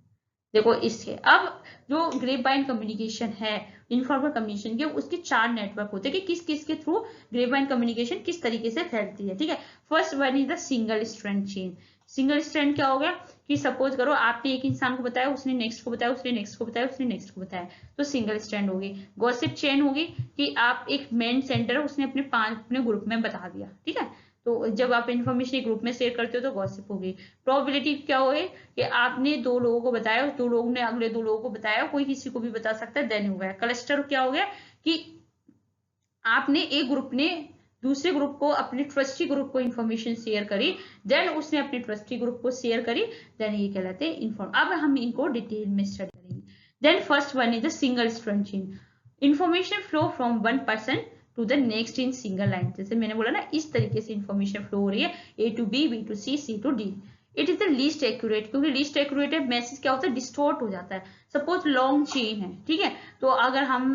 देखो इसके अब जो ग्रेपवाइन कम्युनिकेशन है, इनफॉर्मल कम्युनिकेशन के, उसके 4 नेटवर्क होते हैं कि किस किस के थ्रू ग्रेपवाइन कम्युनिकेशन किस तरीके से फैलती है। ठीक है, first one is the single strand chain. Single strand क्या हो गया कि सपोज करो आपने एक इंसान को बताया, उसने नेक्स्ट को बताया, उसने नेक्स्ट को बताया, उसने नेक्स्ट को बताया, तो सिंगल स्ट्रैंड होगी। गॉसिप चेन होगी कि आप एक मेन सेंटर है, उसने अपने 5 अपने ग्रुप में बता दिया। ठीक है, तो जब आप इन्फॉर्मेशन एक ग्रुप में शेयर करते हो तो गॉसिप हो गई। प्रोबेबिलिटी क्या हो गई कि आपने 2 लोगों को बताया, उस 2 लोगों ने अगले 2 लोगों को बताया, कोई किसी को भी बता सकता है, देन हो गया। क्लस्टर क्या हो गया कि आपने एक ग्रुप ने दूसरे ग्रुप को, अपने ट्रस्टी ग्रुप को इन्फॉर्मेशन शेयर करी, देन उसने अपने ट्रस्टी ग्रुप को शेयर करी, देन ये कहलाते हैं इन्फॉर्म। अब हम इनको डिटेल में स्टडी करेंगे। Then first one is the single strand chain. Information flow from one person to the next in single line. जैसे मैंने बोला ना, इस तरीके से इंफॉर्मेशन फ्लो हो रही है, A to B, B to C, C to D. It is the least accurate, क्योंकि लीस्ट एक्यूरेट मैसेज क्या होता है, डिस्टॉर्ट हो जाता है। सपोज लॉन्ग चेन है, ठीक है, तो अगर हम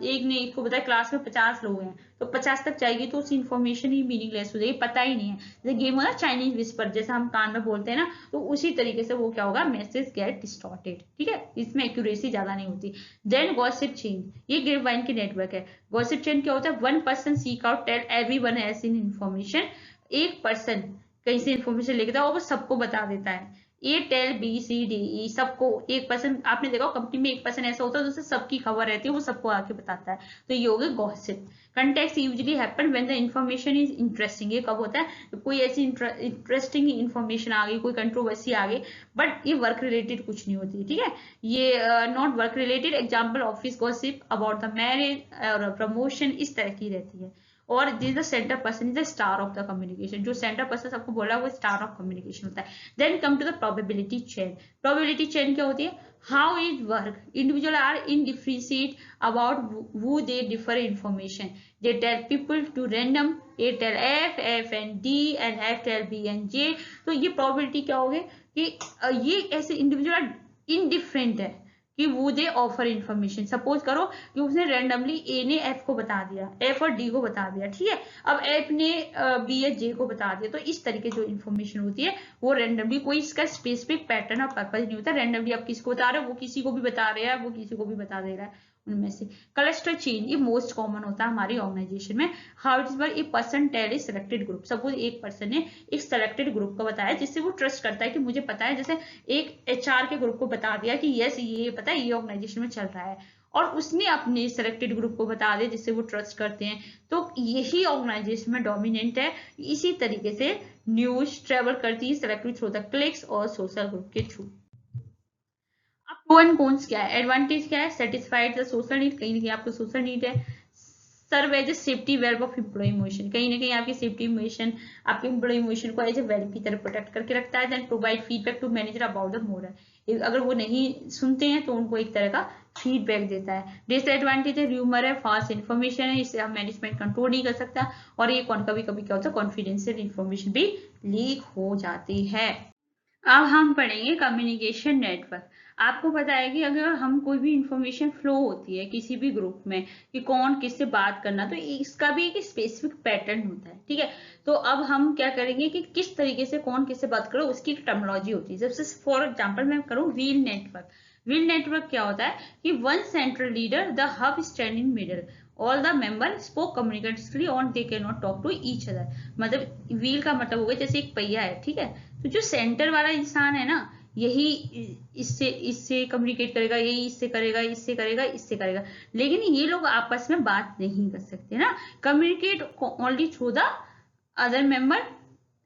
एक ने एक को बताया क्लास में 50 लोग हैं, तो 50 तक जाएगी तो उस इन्फॉर्मेशन ही मीनिंगलेस हो जाएगी, पता ही नहीं है। जैसे गेम होता है चाइनीज विस्पर, जैसे हम कान में बोलते हैं ना, तो उसी तरीके से वो क्या होगा, मैसेज गेट डिस्टॉर्टेड, ठीक है, इसमें एक्यूरेसी ज्यादा नहीं होती। देन गॉसिप चेन, ये ग्रेपवाइन की नेटवर्क है। गॉसिप चेन क्या होता है, one person seek out tell everyone else in information. एक पर्सन कहीं से इन्फॉर्मेशन लेके और वो सबको बता देता है, A tell B C D E, सबको। एक पर्सन, आपने देखा कंपनी में एक पर्सन ऐसा होता है जिससे सबकी खबर रहती है, वो सबको आके बताता है, तो ये हो गया gossip. Context usually happen when the information is interesting. ये कब होता है, तो कोई ऐसी इंटरेस्टिंग इन्फॉर्मेशन आ गई, कोई कंट्रोवर्सी आ गई, बट ये वर्क रिलेटेड कुछ नहीं होती, ठीक है, ये not work related. Example office gossip about the marriage और प्रमोशन, इस तरह की रहती है। और this the center person is the star of the communication. जो सेंटर पर्सन सबको बोला वो स्टार ऑफ कम्युनिकेशन होता है। Then come to the probability chain. Probability chain क्या होती है, how it work, individual are indifferent about who they differ information. They tell people to random, A tell F, F and D and F tell B and J. तो ये प्रोबेबिलिटी क्या होगी कि ये ऐसे इंडिविजुअल इनडिफरेंट है कि वो दे ऑफर इन्फॉर्मेशन। सपोज करो कि उसने रैंडमली ए ने एफ को बता दिया, एफ और डी को बता दिया, ठीक है, अब एफ ने बी या जे को बता दिया। तो इस तरीके जो इन्फॉर्मेशन होती है वो रैंडमली, कोई इसका स्पेसिफिक पैटर्न और पर्पज नहीं होता, रैंडमली आप किसी को बता रहे हो, वो किसी को भी बता रहे हैं, वो किसी को भी बता दे रहा है उनमें से। क्लस्टर चेन, ये मोस्ट कॉमन होता है हमारी ऑर्गेनाइजेशन में। How it is work, a person tell a selected group. Suppose एक पर्सन ने एक सिलेक्टेड ग्रुप को बताया जिससे वो ट्रस्ट करता है कि मुझे पता है, जैसे एक एचआर के ग्रुप को बता दिया कि यस ये पता है, ये ऑर्गेनाइजेशन में चल रहा है, और उसने अपने सिलेक्टेड ग्रुप को बता दिया जिससे वो ट्रस्ट करते हैं, तो यही ऑर्गेनाइजेशन में डोमिनेंट है। इसी तरीके से न्यूज ट्रेवल करती है सिलेक्टेड थ्रू द क्लिक्स और सोशल ग्रुप के थ्रू। अब प्रो एंड कॉन्स क्या है, एडवांटेज क्या है, सेटिस्फाइड द सोशल नीड, कहीं ना कहीं आपको सोशल नीड है। Serve as a safety valve of employ emotion, कहीं ना कहीं आपकी सेफ्टी इमोशन, आपके एम्प्लॉय इमोशन को एज ए वेल्व की तरह प्रोटेक्ट करके रखता है। Then provide feedback to manager about the moral, अगर वो नहीं सुनते हैं तो उनको एक तरह का फीडबैक देता है। डिसएडवांटेज है, र्यूमर है, फास्ट इन्फॉर्मेशन है, इससे हम मैनेजमेंट कंट्रोल नहीं कर सकता, और ये कभी कभी क्या होता है, कॉन्फिडेंशियल इन्फॉर्मेशन भी लीक हो जाती है। अब हम पढ़ेंगे कम्युनिकेशन नेटवर्क। आपको पता है कि अगर हम कोई भी इंफॉर्मेशन फ्लो होती है किसी भी ग्रुप में कि कौन किससे बात करना, तो इसका भी एक स्पेसिफिक पैटर्न होता है, ठीक है। तो अब हम क्या करेंगे कि किस तरीके से कौन किससे बात करो, उसकी एक टर्मिनोलॉजी होती है। जैसे फॉर एग्जांपल मैं करूँ व्हील नेटवर्क। व्हील नेटवर्क क्या होता है कि one central leader, the hub stand in middle, all the member spoke communicatively on, they can not talk to each other. मतलब व्हील का मतलब हो गया जैसे एक पहिया है, ठीक है, तो जो सेंटर वाला इंसान है ना, यही इससे कम्युनिकेट करेगा, यही इससे करेगा, इससे करेगा, इससे करेगा, लेकिन ये लोग आपस में बात नहीं कर सकते ना। Communicate only through the other member,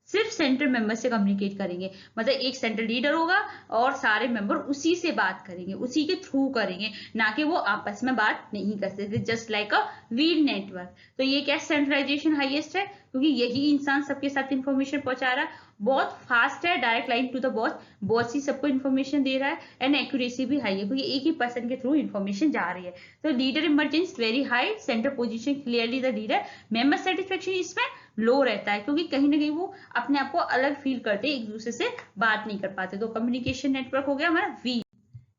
सिर्फ सेंट्रल मेंबर से कम्युनिकेट करेंगे। मतलब एक सेंट्रल लीडर होगा और सारे मेंबर उसी से बात करेंगे, उसी के थ्रू करेंगे, ना कि वो आपस में बात नहीं कर सकते, just like a wheel network. तो ये क्या सेंट्रलाइजेशन हाईएस्ट है, क्योंकि यही इंसान सबके साथ इंफॉर्मेशन पहुंचा रहा है, बहुत फास्ट है, direct line to the boss, boss ही सबको इन्फॉर्मेशन दे रहा है, एंड एक्यूरेसी भी हाई है क्योंकि एक ही पर्सन के थ्रू इन्फॉर्मेशन जा रही है। तो leader emergence very high, centre position clearly the leader, member satisfaction इसमें लो रहता है क्योंकि कहीं ना कहीं वो अपने आप को अलग फील करते हैं, एक दूसरे से बात नहीं कर पाते। तो कम्युनिकेशन नेटवर्क हो गया हमारा वी,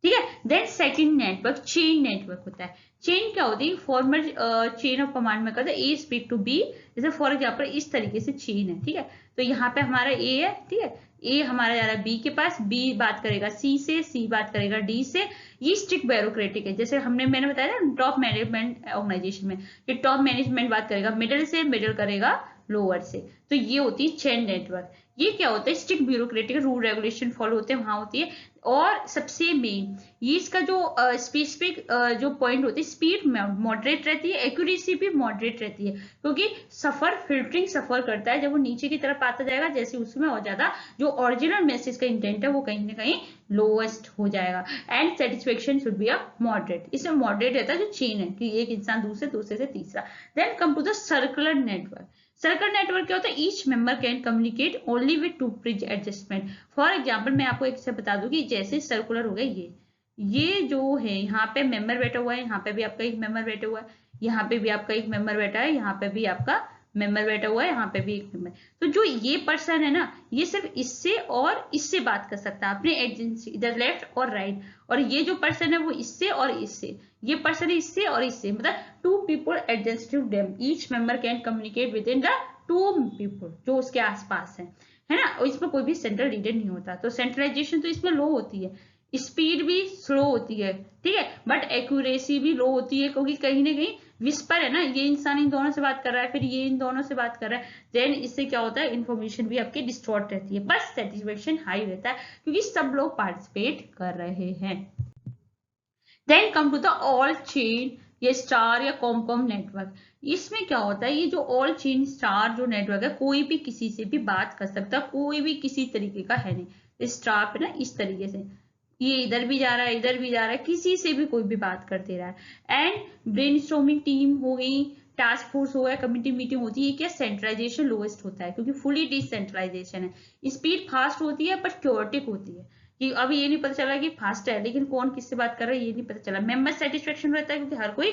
ठीक है। Then second network chain network होता है। चेन क्या होती है, फॉर्मल चेन ऑफ कमांड में करते हैं, ए स्पीक टू बी, जैसे फॉर एग्जाम्पल इस तरीके से चेन है, ठीक है। तो यहाँ पे हमारा ए है, ठीक है, ए हमारा जा रहा है बी के पास, बी बात करेगा सी से, सी बात करेगा डी से। ये स्ट्रिक्ट ब्यूरोक्रेटिक है, जैसे मैंने बताया ना टॉप मैनेजमेंट ऑर्गेनाइजेशन में, कि टॉप मैनेजमेंट बात करेगा मिडिल से, मिडिल करेगा लोअर से। तो ये होती है चेन नेटवर्क। ये क्या होता है, strict bureaucratic rule regulation follow होते हैं, वहां होती है। और सबसे मेन ये इसका जो स्पेसिफिक जो पॉइंट होती है, स्पीड मॉडरेट रहती है, एक्यूरेसी भी मॉडरेट रहती है, क्योंकि फिल्टरिंग सफर करता है जब वो नीचे की तरफ आता जाएगा, जैसे उसमें और ज्यादा जो ओरिजिनल मैसेज का इंटेंट है वो कहीं ना कहीं लोएस्ट हो जाएगा। And satisfaction should be a moderate, इसमें मॉडरेट रहता है जो चेन है कि एक इंसान दूसरे से तीसरा। Then come to the circular network. Circular network क्या होता है, each member can communicate only with two bridge adjustment. For example मैं आपको एक से बता दूं कि जैसे सर्कुलर हो गया, ये जो है यहाँ पे मेंबर बैठा हुआ है, यहाँ पे भी आपका एक मेंबर बैठा हुआ है, यहाँ पे भी आपका एक मेंबर बैठा है, यहाँ पे भी आपका मेंबर बैठा हुआ है, यहाँ पे भी एक मेंबर। तो जो ये पर्सन है ना, ये सिर्फ इससे और इससे बात कर सकता है अपने एजेंसी, इधर लेफ्ट और राइट। और ये जो पर्सन है वो इससे और इससे, ये पर्सन है इससे और इससे, मतलब two people adjacent them, each member can communicate with in the two people जो उसके आसपास है ना। और इसमें कोई भी सेंट्रल लीडर नहीं होता, तो सेंट्रलाइजेशन तो इसमें लो होती है, स्पीड भी स्लो होती है, ठीक है, बट एक्यूरेसी भी लो होती है, क्योंकि कहीं ना कहीं विस्पर है ना, ये इंसान इन दोनों से बात कर रहा है, फिर ये इन दोनों से बात कर रहा है, देन इससे क्या होता है, इन्फॉर्मेशन भी आपकी डिस्टॉर्ट रहती है, बस सेटिस्फेक्शन हाई रहता है क्योंकि सब लोग पार्टिसिपेट कर रहे हैं। Then come to the all chain या स्टार या कॉमकॉम नेटवर्क। इसमें क्या होता है, ये जो ऑल चेन स्टार जो नेटवर्क है, कोई भी किसी से भी बात कर सकता है, कोई भी किसी तरीके का है नहीं। स्टार पे ना इस तरीके से ये इधर भी जा रहा है, इधर भी जा रहा है, किसी से भी कोई भी बात कर दे रहा है। एंड ब्रेनस्टॉर्मिंग टीम हो गई, टास्क फोर्स हो गया, कमिटी मीटिंग होती है, क्या सेंट्रलाइजेशन लोएस्ट होता है क्योंकि फुली डिसेंट्रलाइजेशन है। स्पीड फास्ट होती है पर क्योटिक होती है, कि अभी ये नहीं पता चला कि फास्ट है लेकिन कौन किससे बात कर रहा है ये नहीं पता चला। मेंबर सेटिस्फेक्शन रहता है क्योंकि हर कोई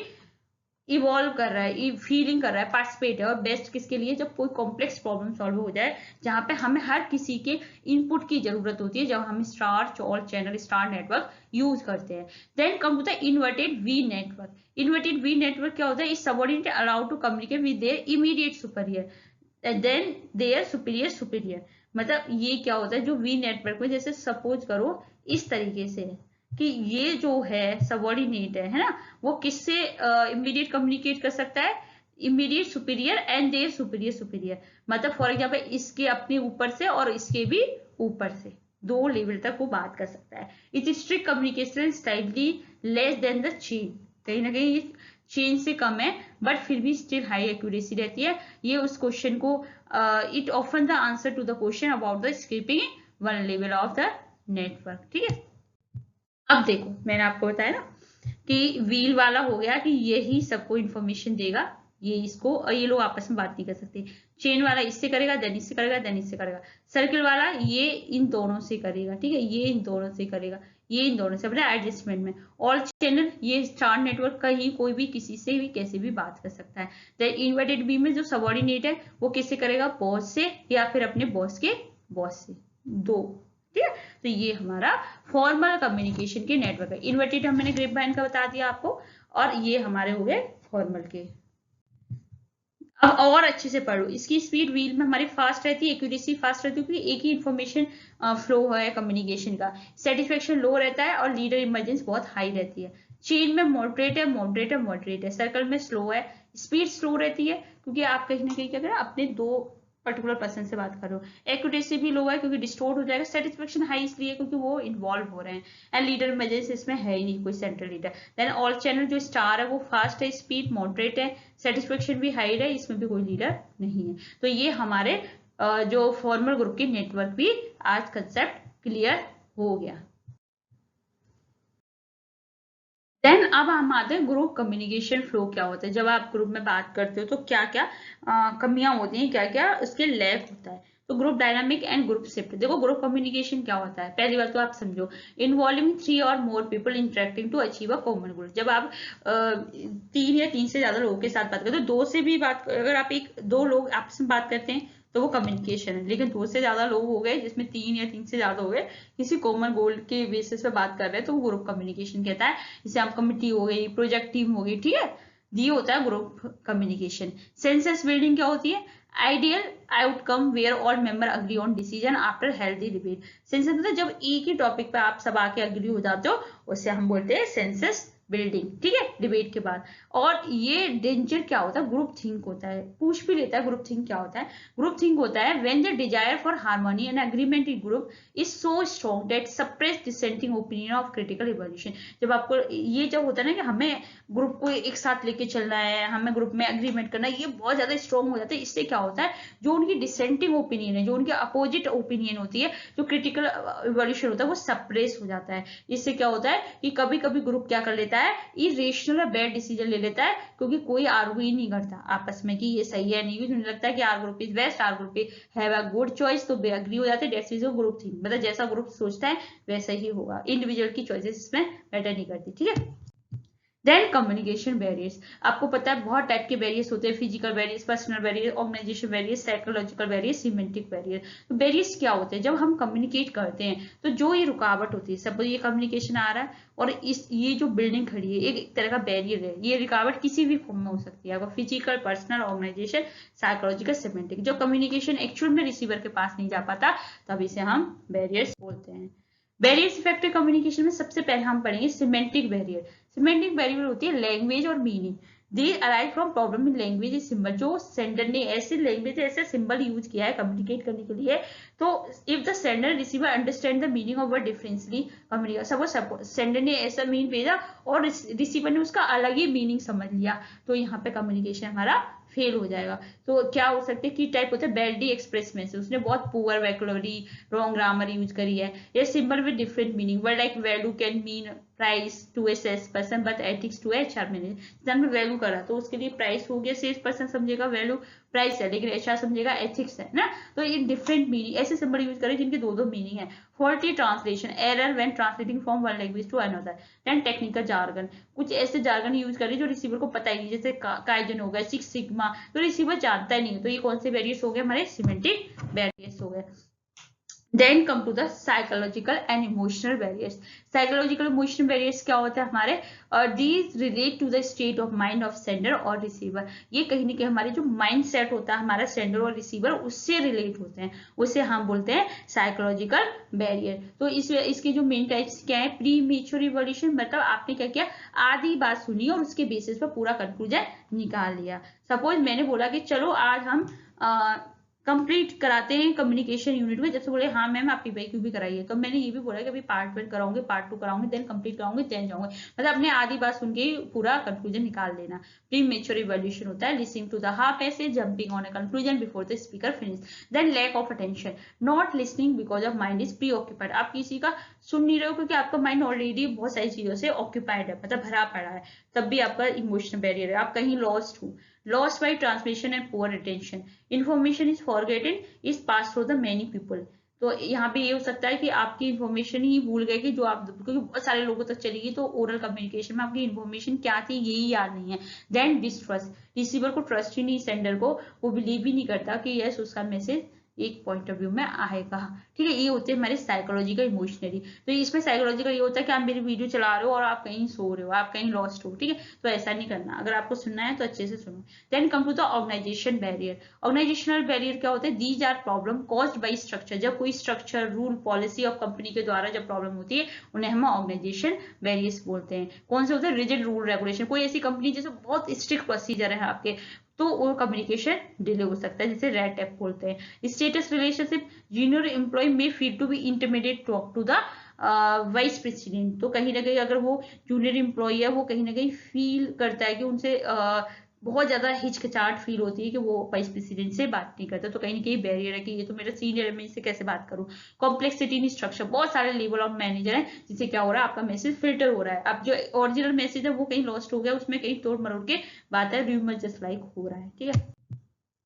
इवॉल्व कर रहा है, फीलिंग कर रहा है, पार्टिसिपेट है। और बेस्ट किसके लिए, जब कोई कॉम्प्लेक्स प्रॉब्लम सॉल्व हो जाए जहां पे हमें हर किसी के इनपुट की जरूरत होती है, जब हम star all channel star network use करते हैं। देन कम होता है inverted V network. Inverted V network क्या होता है, is subordinate allowed to communicate with their immediate superior then their superior. मतलब ये क्या होता है, जो वी नेटवर्क में जैसे सपोज करो इस तरीके से कि ये जो है सबऑर्डिनेट है ना, वो किससे इमीडिएट कम्युनिकेट कर सकता है, immediate superior and their superior. मतलब फॉर एग्जांपल इसके अपने ऊपर से और इसके भी ऊपर से दो लेवल तक वो बात कर सकता है। It strict communication slightly less than the chain, कहीं ना कहीं चेन से कम है बट फिर भी स्टिल हाई एक्यूरेसी रहती है। ये उस क्वेश्चन को it often the answer to the question about the skipping one level of the network, ठीक है। अब देखो मैंने आपको बताया ना कि व्हील वाला हो गया कि यही सबको इंफॉर्मेशन देगा, ये इसको, और ये लोग आपस में बात नहीं कर सकते। चेन वाला इससे करेगा, देन इससे करेगा, देन इससे करेगा। सर्किल वाला ये इन दोनों से करेगा, ठीक है, ये इन दोनों से करेगा, ये इन दोनों से, अपने एडजस्टमेंट में। ऑल चैनल ये स्टार नेटवर्क का ही कोई भी किसी से भी कैसे भी बात कर सकता है। देन इन्वर्टेड बी में जो सबऑर्डिनेट है वो किससे करेगा, बॉस से या फिर अपने बॉस के बॉस से, दो, ठीक है। तो ये हमारा फॉर्मल कम्युनिकेशन के नेटवर्क है। इन्वर्टेड हमने ग्रेप वाइन का बता दिया आपको, और ये हमारे हो गए फॉर्मल के। अब और अच्छे से पढ़ो, इसकी स्पीड व्हील में हमारी फास्ट रहती है, एक्यूरेसी फास्ट रहती है क्योंकि एक ही इंफॉर्मेशन फ्लो है कम्युनिकेशन का। सेटिस्फेक्शन लो रहता है और लीडर इमरजेंस बहुत हाई रहती है। चेन में मॉडरेट है। सर्कल में स्लो है, स्पीड स्लो रहती है क्योंकि आप कहीं ना कहीं क्या करें, अपने दो पर्टिकुलर पर्सन से बात करो। एक्यूरेसी भी लो है क्योंकि डिस्टोर्ट हो जाएगा। सेटिस्फेक्शन हाई इसलिए क्योंकि वो इन्वॉल्व हो रहे हैं। एंड लीडर इमरजेंसी इसमें है ही नहीं कोई central leader. Then all channel जो स्टार है वो फास्ट है, स्पीड मॉडरेट है, सेटिस्फेक्शन भी हाई है, इसमें भी कोई लीडर नहीं है। तो ये हमारे जो फॉर्मल ग्रुप के नेटवर्क भी आज कंसेप्ट क्लियर हो गया। देन अब हम आते हैं ग्रुप कम्युनिकेशन फ्लो क्या होता है। जब आप ग्रुप में बात करते हो तो क्या क्या कमियां होती हैं, क्या क्या उसके लैक होता है। तो group dynamic and group shift. देखो ग्रुप कम्युनिकेशन क्या होता है, पहली बात तो आप समझो, इन्वॉल्विंग 3 और more people interacting to achieve a common goal. जब आप 3 या 3 से ज्यादा लोगों के साथ बात करते हो, तो दो से भी बात, अगर आप दो लोग आपस में बात करते हैं तो वो कम्युनिकेशन है। लेकिन 2 से ज्यादा लोग हो गए जिसमें 3 या 3 से ज्यादा हो गए, किसी कॉमन गोल के बेसिस पे बात कर रहे हैं, तो वो ग्रुप कम्युनिकेशन कहता है। जैसे आप कमिटी हो गई, प्रोजेक्ट टीम हो गई, ठीक है, ये होता है ग्रुप कम्युनिकेशन। सेंसस बिल्डिंग क्या होती है, ideal outcome where all member agree on decision after healthy debate. Consensus मतलब जब एक ही टॉपिक पे आप सब आके अग्री हो जाते हो, उससे हम बोलते हैं सेंसस बिल्डिंग, ठीक है, डिबेट के बाद। और ये डेंजर क्या होता है, ग्रुप थिंक होता है। पूछ भी लेता है ग्रुप थिंक क्या होता है। ग्रुप थिंक होता है when the desire for harmony and agreement in group is so strong that suppress dissenting opinion of critical evolution. जब आपको ये जब होता है ना कि हमें ग्रुप को एक साथ लेके चलना है, हमें ग्रुप में एग्रीमेंट करना है, ये बहुत ज्यादा स्ट्रॉन्ग हो जाता है। इससे क्या होता है, जो उनकी डिसेंटिंग ओपिनियन है, जो उनकी अपोजिट ओपिनियन होती है, जो क्रिटिकल इवोल्यूशन होता है, वो सप्रेस हो जाता है। इससे क्या होता है कि कभी कभी ग्रुप क्या कर लेता है, इरेशनल और बैड डिसीजन ले लेता है, क्योंकि कोई आर्गू ही नहीं करता आपस में कि ये सही है नहीं। उन्हें लगता है कि our group is best, our group have a good choice, तो बे एग्री हो जाते हैं। That's is a group think, मतलब जैसा ग्रुप सोचता है वैसा ही होगा, इंडिविजुअल की चॉइसेस इसमें मैटर नहीं करती, ठीक है। देन कम्युनिकेशन बैरियर्स, आपको पता है बहुत टाइप के बैरियर्स होते हैं, physical barriers, personal barrier, organisation barriers, psychological barrier, semantic barrier. तो बैरियर्स क्या होते हैं, जब हम कम्युनिकेट करते हैं तो जो ये रुकावट होती है, सपोज ये कम्युनिकेशन आ रहा है और ये जो बिल्डिंग खड़ी है एक तरह का बैरियर है, ये रुकावट किसी भी फॉर्म में हो सकती है, आपको physical, personal, organisation, psychological, semantic. जो कम्युनिकेशन एक्चुअल में रिसीवर के पास नहीं जा पाता, तब इसे हम बैरियर्स बोलते हैं। बैरियर्स इफेक्टिव कम्युनिकेशन में सबसे पहले हम पढ़ेंगे सिमेंटिक बैरियर। सिमेंटिक बैरियर होती है लैंग्वेज और meaning. These arrive from problem in language is symbol. जो सेंडर ने ऐसे लैंग्वेज ऐसे सिंबल यूज किया है कम्युनिकेट करने के लिए, तो if the sender receiver understand the meaning of word differentially communicate, suppose sender ने ऐसा मीन भेजा और रिसीवर ने उसका अलग ही मीनिंग समझ लिया, तो यहाँ पे कम्युनिकेशन हमारा फेल हो जाएगा। तो क्या हो सकते हैं, की टाइप होता है बैडली एक्सप्रेस में से, उसने बहुत poor vocabulary, wrong grammar use करी है, या symbol with different meaning. Word like value can mean price to a sales person but ethics to HR manager. हमने वैल्यू करा तो उसके लिए प्राइस हो गया, सेल्स पर्सन समझेगा वैल्यू प्राइस है, लेकिन एचआर समझेगा एथिक्स है ना। तो ये डिफरेंट मीनिंग, ऐसे सिंबल यूज करें जिनके दो दो मीनिंग है। Faulty translation, error when translating from one language to another. Then technical jargon, कुछ ऐसे जार्गन यूज करें जो रिसीवर को पता ही नहीं, जैसे काइजन हो गया, सिक्स सिग्मा, तो रिसीवर जानता ही नहीं है। तो ये कौन से बैरियर्स हो गए, हमारे सिमेंटिक बैरियर्स हो गए। Then come to the psychological and emotional barriers. Psychological emotional barriers क्या होता है हमारे, these relate to the state of mind of sender और receiver. ये कहीं ना कहीं हमारे जो माइंड सेट होता है हमारा सेंडर और रिसीवर, उससे रिलेट होते हैं, उसे हम बोलते हैं साइकोलॉजिकल बैरियर। तो इसके जो मेन टाइप्स क्या है, प्री मेच्योर इवोल्यूशन, मतलब आपने क्या किया, आधी बात सुनी और उसके बेसिस पर पूरा कंक्लूजन निकाल लिया। सपोज मैंने बोला कि चलो आज हम कंप्लीट कराते हैं कम्युनिकेशन यूनिट में, जब से बोले हाँ मैम आप पीवाईक्यू भी कराइए, तो मैंने ये भी बोला कि अभी पार्ट 1 कराऊंगे, पार्ट 2 कराऊंगे, देन कंप्लीट कराऊंगे, देन जाऊंगे, मतलब अपने आधी बात सुन के पूरा कंक्लूजन निकाल लेना। प्री मेच्योर इवोल्यूशन होता है listening to the half passage, jumping on a conclusion before the speaker finish. Then lack of attention, not listening because of mind is preoccupied. आप किसी का सुन नहीं रहे हो क्योंकि आपका माइंड ऑलरेडी बहुत सारी चीजों से ऑक्यूपाइड है, मतलब भरा पड़ा है, तब भी आपका इमोशनल बैरियर है, आप कहीं लॉस्ट हो। Lost by transmission and poor attention. Information is forgotten, is passed through the many people. तो यहाँ पे ये हो सकता है कि आपकी इन्फॉर्मेशन ही भूल गए कि जो आप, क्योंकि बहुत सारे लोगों तक चलेगी, तो ओरल कम्युनिकेशन में आपकी इन्फॉर्मेशन क्या थी यही याद नहीं है। देन डिस्ट्रस्ट, रिसीवर को ट्रस्ट ही नहीं, सेंडर को, वो बिलीव ही नहीं करता कि यस उसका मैसेज एक पॉइंट ऑफ व्यू में आएगा, ठीक है। ये होते हैं हमारे साइकोलॉजिकल इमोशनली। तो इसमें साइकोलॉजिकल ये होता है कि आप मेरी वीडियो चला रहे हो और आप कहीं सो रहे हो, आप कहीं लॉस्ट हो, ठीक है, तो ऐसा नहीं करना, अगर आपको सुनना है तो अच्छे से सुनो। Then come to the organisation barrier. Organisational barrier क्या होता है, these are problem caused by structure. जब कोई structure, rule, policy of company के द्वारा जब प्रॉब्लम होती है, उन्हें हम ऑर्गेनाइजेशन बैरियर्स बोलते हैं। कौन से होते हैं, रिजिड रूल रेगुलेशन, कोई ऐसी कंपनी जैसे बहुत स्ट्रिक्ट प्रोसीजर है आपके, तो वो कम्युनिकेशन डिले हो सकता है, जैसे रेड टैप बोलते हैं। Status relationship, junior employ may feel to be intermediate talk to the vice president. तो कहीं ना कहीं अगर वो जूनियर एम्प्लॉय है, वो कहीं ना कहीं फील करता है कि उनसे बहुत ज्यादा हिचकिचाहट फील होती है कि वो वाइस प्रेसिडेंट से बात नहीं करता, तो कहीं ना कहीं बैरियर है कि ये तो मेरा सीनियर है, मैं इससे कैसे बात करूं। कॉम्प्लेक्सिटी इन स्ट्रक्चर, बहुत सारे लेवल ऑफ मैनेजर है जिससे क्या हो रहा है, आपका मैसेज फिल्टर हो रहा है, अब जो ओरिजिनल मैसेज है वो कहीं लॉस्ट हो गया, उसमें कहीं तोड़ मरोड़ के बात है, रूमर जस्ट लाइक हो रहा है, ठीक है।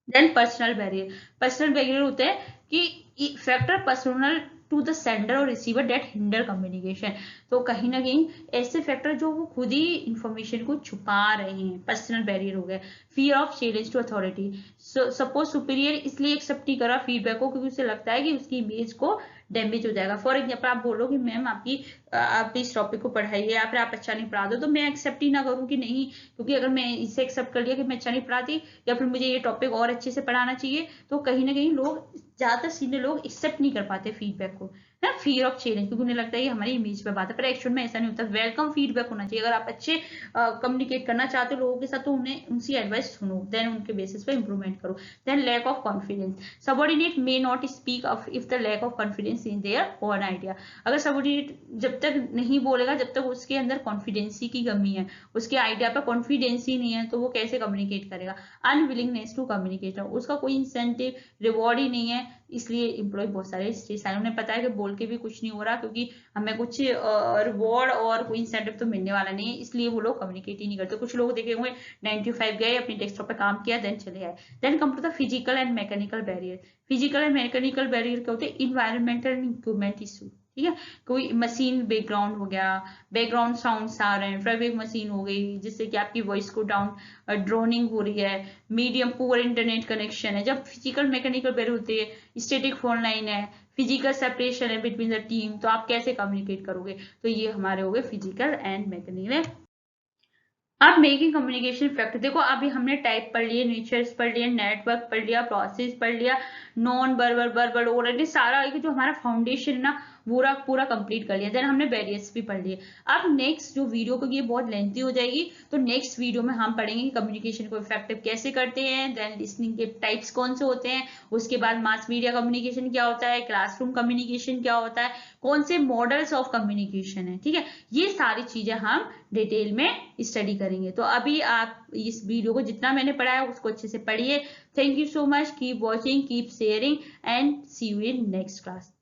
Then personal barrier, personal barrier होते हैं कि factor personal to the sender और रिसीवर डेट हिंडर कम्युनिकेशन। तो कहीं ना कहीं ऐसे फैक्टर जो वो खुद ही इंफॉर्मेशन को छुपा रहे हैं, पर्सनल बैरियर हो गया। Fear of challenge to authority, suppose superior इसलिए एक्सेप्ट नहीं करा फीडबैक को क्योंकि उसे लगता है कि उसकी इमेज को डैमेज हो जाएगा। फॉर एग्जाम्पल आप बोलो कि मैम आप इस टॉपिक को पढ़ाइए या फिर आप अच्छा नहीं पढ़ा दो, तो मैं एक्सेप्ट ही ना करूँ कि नहीं, क्योंकि अगर मैं इसे एक्सेप्ट कर लिया कि मैं अच्छा नहीं पढ़ाती या फिर मुझे ये टॉपिक और अच्छे से पढ़ाना चाहिए, तो कहीं ना कहीं लोग, ज्यादातर सीनियर लोग एक्सेप्ट नहीं कर पाते फीडबैक को। ना फियर ऑफ चेंज, क्योंकि उन्हें लगता है कि हमारी इमेज पे बात है, पर एक्चुअल में ऐसा नहीं होता। वेलकम फीडबैक होना चाहिए। अगर आप अच्छे कम्युनिकेट करना चाहते हो लोगों के साथ, तो उन्हें उनकी एडवाइस सुनो, देन उनके बेसिस पे इंप्रूवमेंट करो। Then lack of confidence, subordinate may not speak of if the lack of confidence in their own idea. अगर सबॉर्डिनेट जब तक नहीं बोलेगा, जब तक उसके अंदर कॉन्फिडेंसी की कमी है, उसके आइडिया पर कॉन्फिडेंस ही नहीं है, तो वो कैसे कम्युनिकेट करेगा। अनविलिंगनेस टू कम्युनिकेट, उसका कोई इंसेंटिव रिवॉर्ड ही नहीं है, इसलिए एम्प्लॉय बहुत सारे स्ट्रेस आए। उन्हें पता है कि बोल के भी कुछ नहीं हो रहा, क्योंकि हमें कुछ रिवॉर्ड और कोई इंसेंटिव तो मिलने वाला नहीं है, इसलिए वो लोग कम्युनिकेट ही नहीं करते। कुछ लोग देखे हुए 9 to 5 गए, अपने डेस्कटॉप पे काम किया, देन चले आए। Then come to the physical and mechanical barrier. Physical and mechanical barrier क्या होते हैं? इन्वायरमेंटल एंड इक्विपमेंट इशू, ठीक है। कोई मशीन बैकग्राउंड हो गया, बैकग्राउंड साउंड्स आ रहे हैं, ट्रैफिक मशीन हो गई जिससे कि आपकी वॉइस को डाउन ड्रोनिंग हो रही है, मीडियम पुअर इंटरनेट कनेक्शन है। जब फिजिकल मैकेनिकल बैरियर होती है, स्टैटिक फोन लाइन है, फिजिकल सेपरेशन है बिटवीन द टीम, तो आप कैसे कम्युनिकेट करोगे? तो ये हमारे हो गए फिजिकल एंड मैकेनिकल। अब मेकिंग कम्युनिकेशन फैक्ट देखो, अभी हमने टाइप पढ़ लिए, नेचर्स पढ़ लिया, नेटवर्क पढ़ लिया, प्रोसेस पढ़ लिया, नॉन वर्बल, वर्बल, ऑलरेडी सारा जो हमारा फाउंडेशन है ना, पूरा पूरा कंप्लीट कर लिया। देन हमने बैरियर्स भी पढ़ लिए। अब नेक्स्ट जो वीडियो को, ये बहुत लेंथी हो जाएगी, तो नेक्स्ट वीडियो में हम पढ़ेंगे कि कम्युनिकेशन को इफेक्टिव कैसे करते हैं, देन लिसनिंग के टाइप्स कौन से होते हैं, उसके बाद मास मीडिया कम्युनिकेशन क्या होता है, क्लासरूम कम्युनिकेशन क्या होता है, कौन से मॉडल्स ऑफ कम्युनिकेशन है, ठीक है। ये सारी चीजें हम डिटेल में स्टडी करेंगे। तो अभी आप इस वीडियो को जितना मैंने पढ़ाया उसको अच्छे से पढ़िए। Thank you so much, keep watching, keep sharing and see you in next class.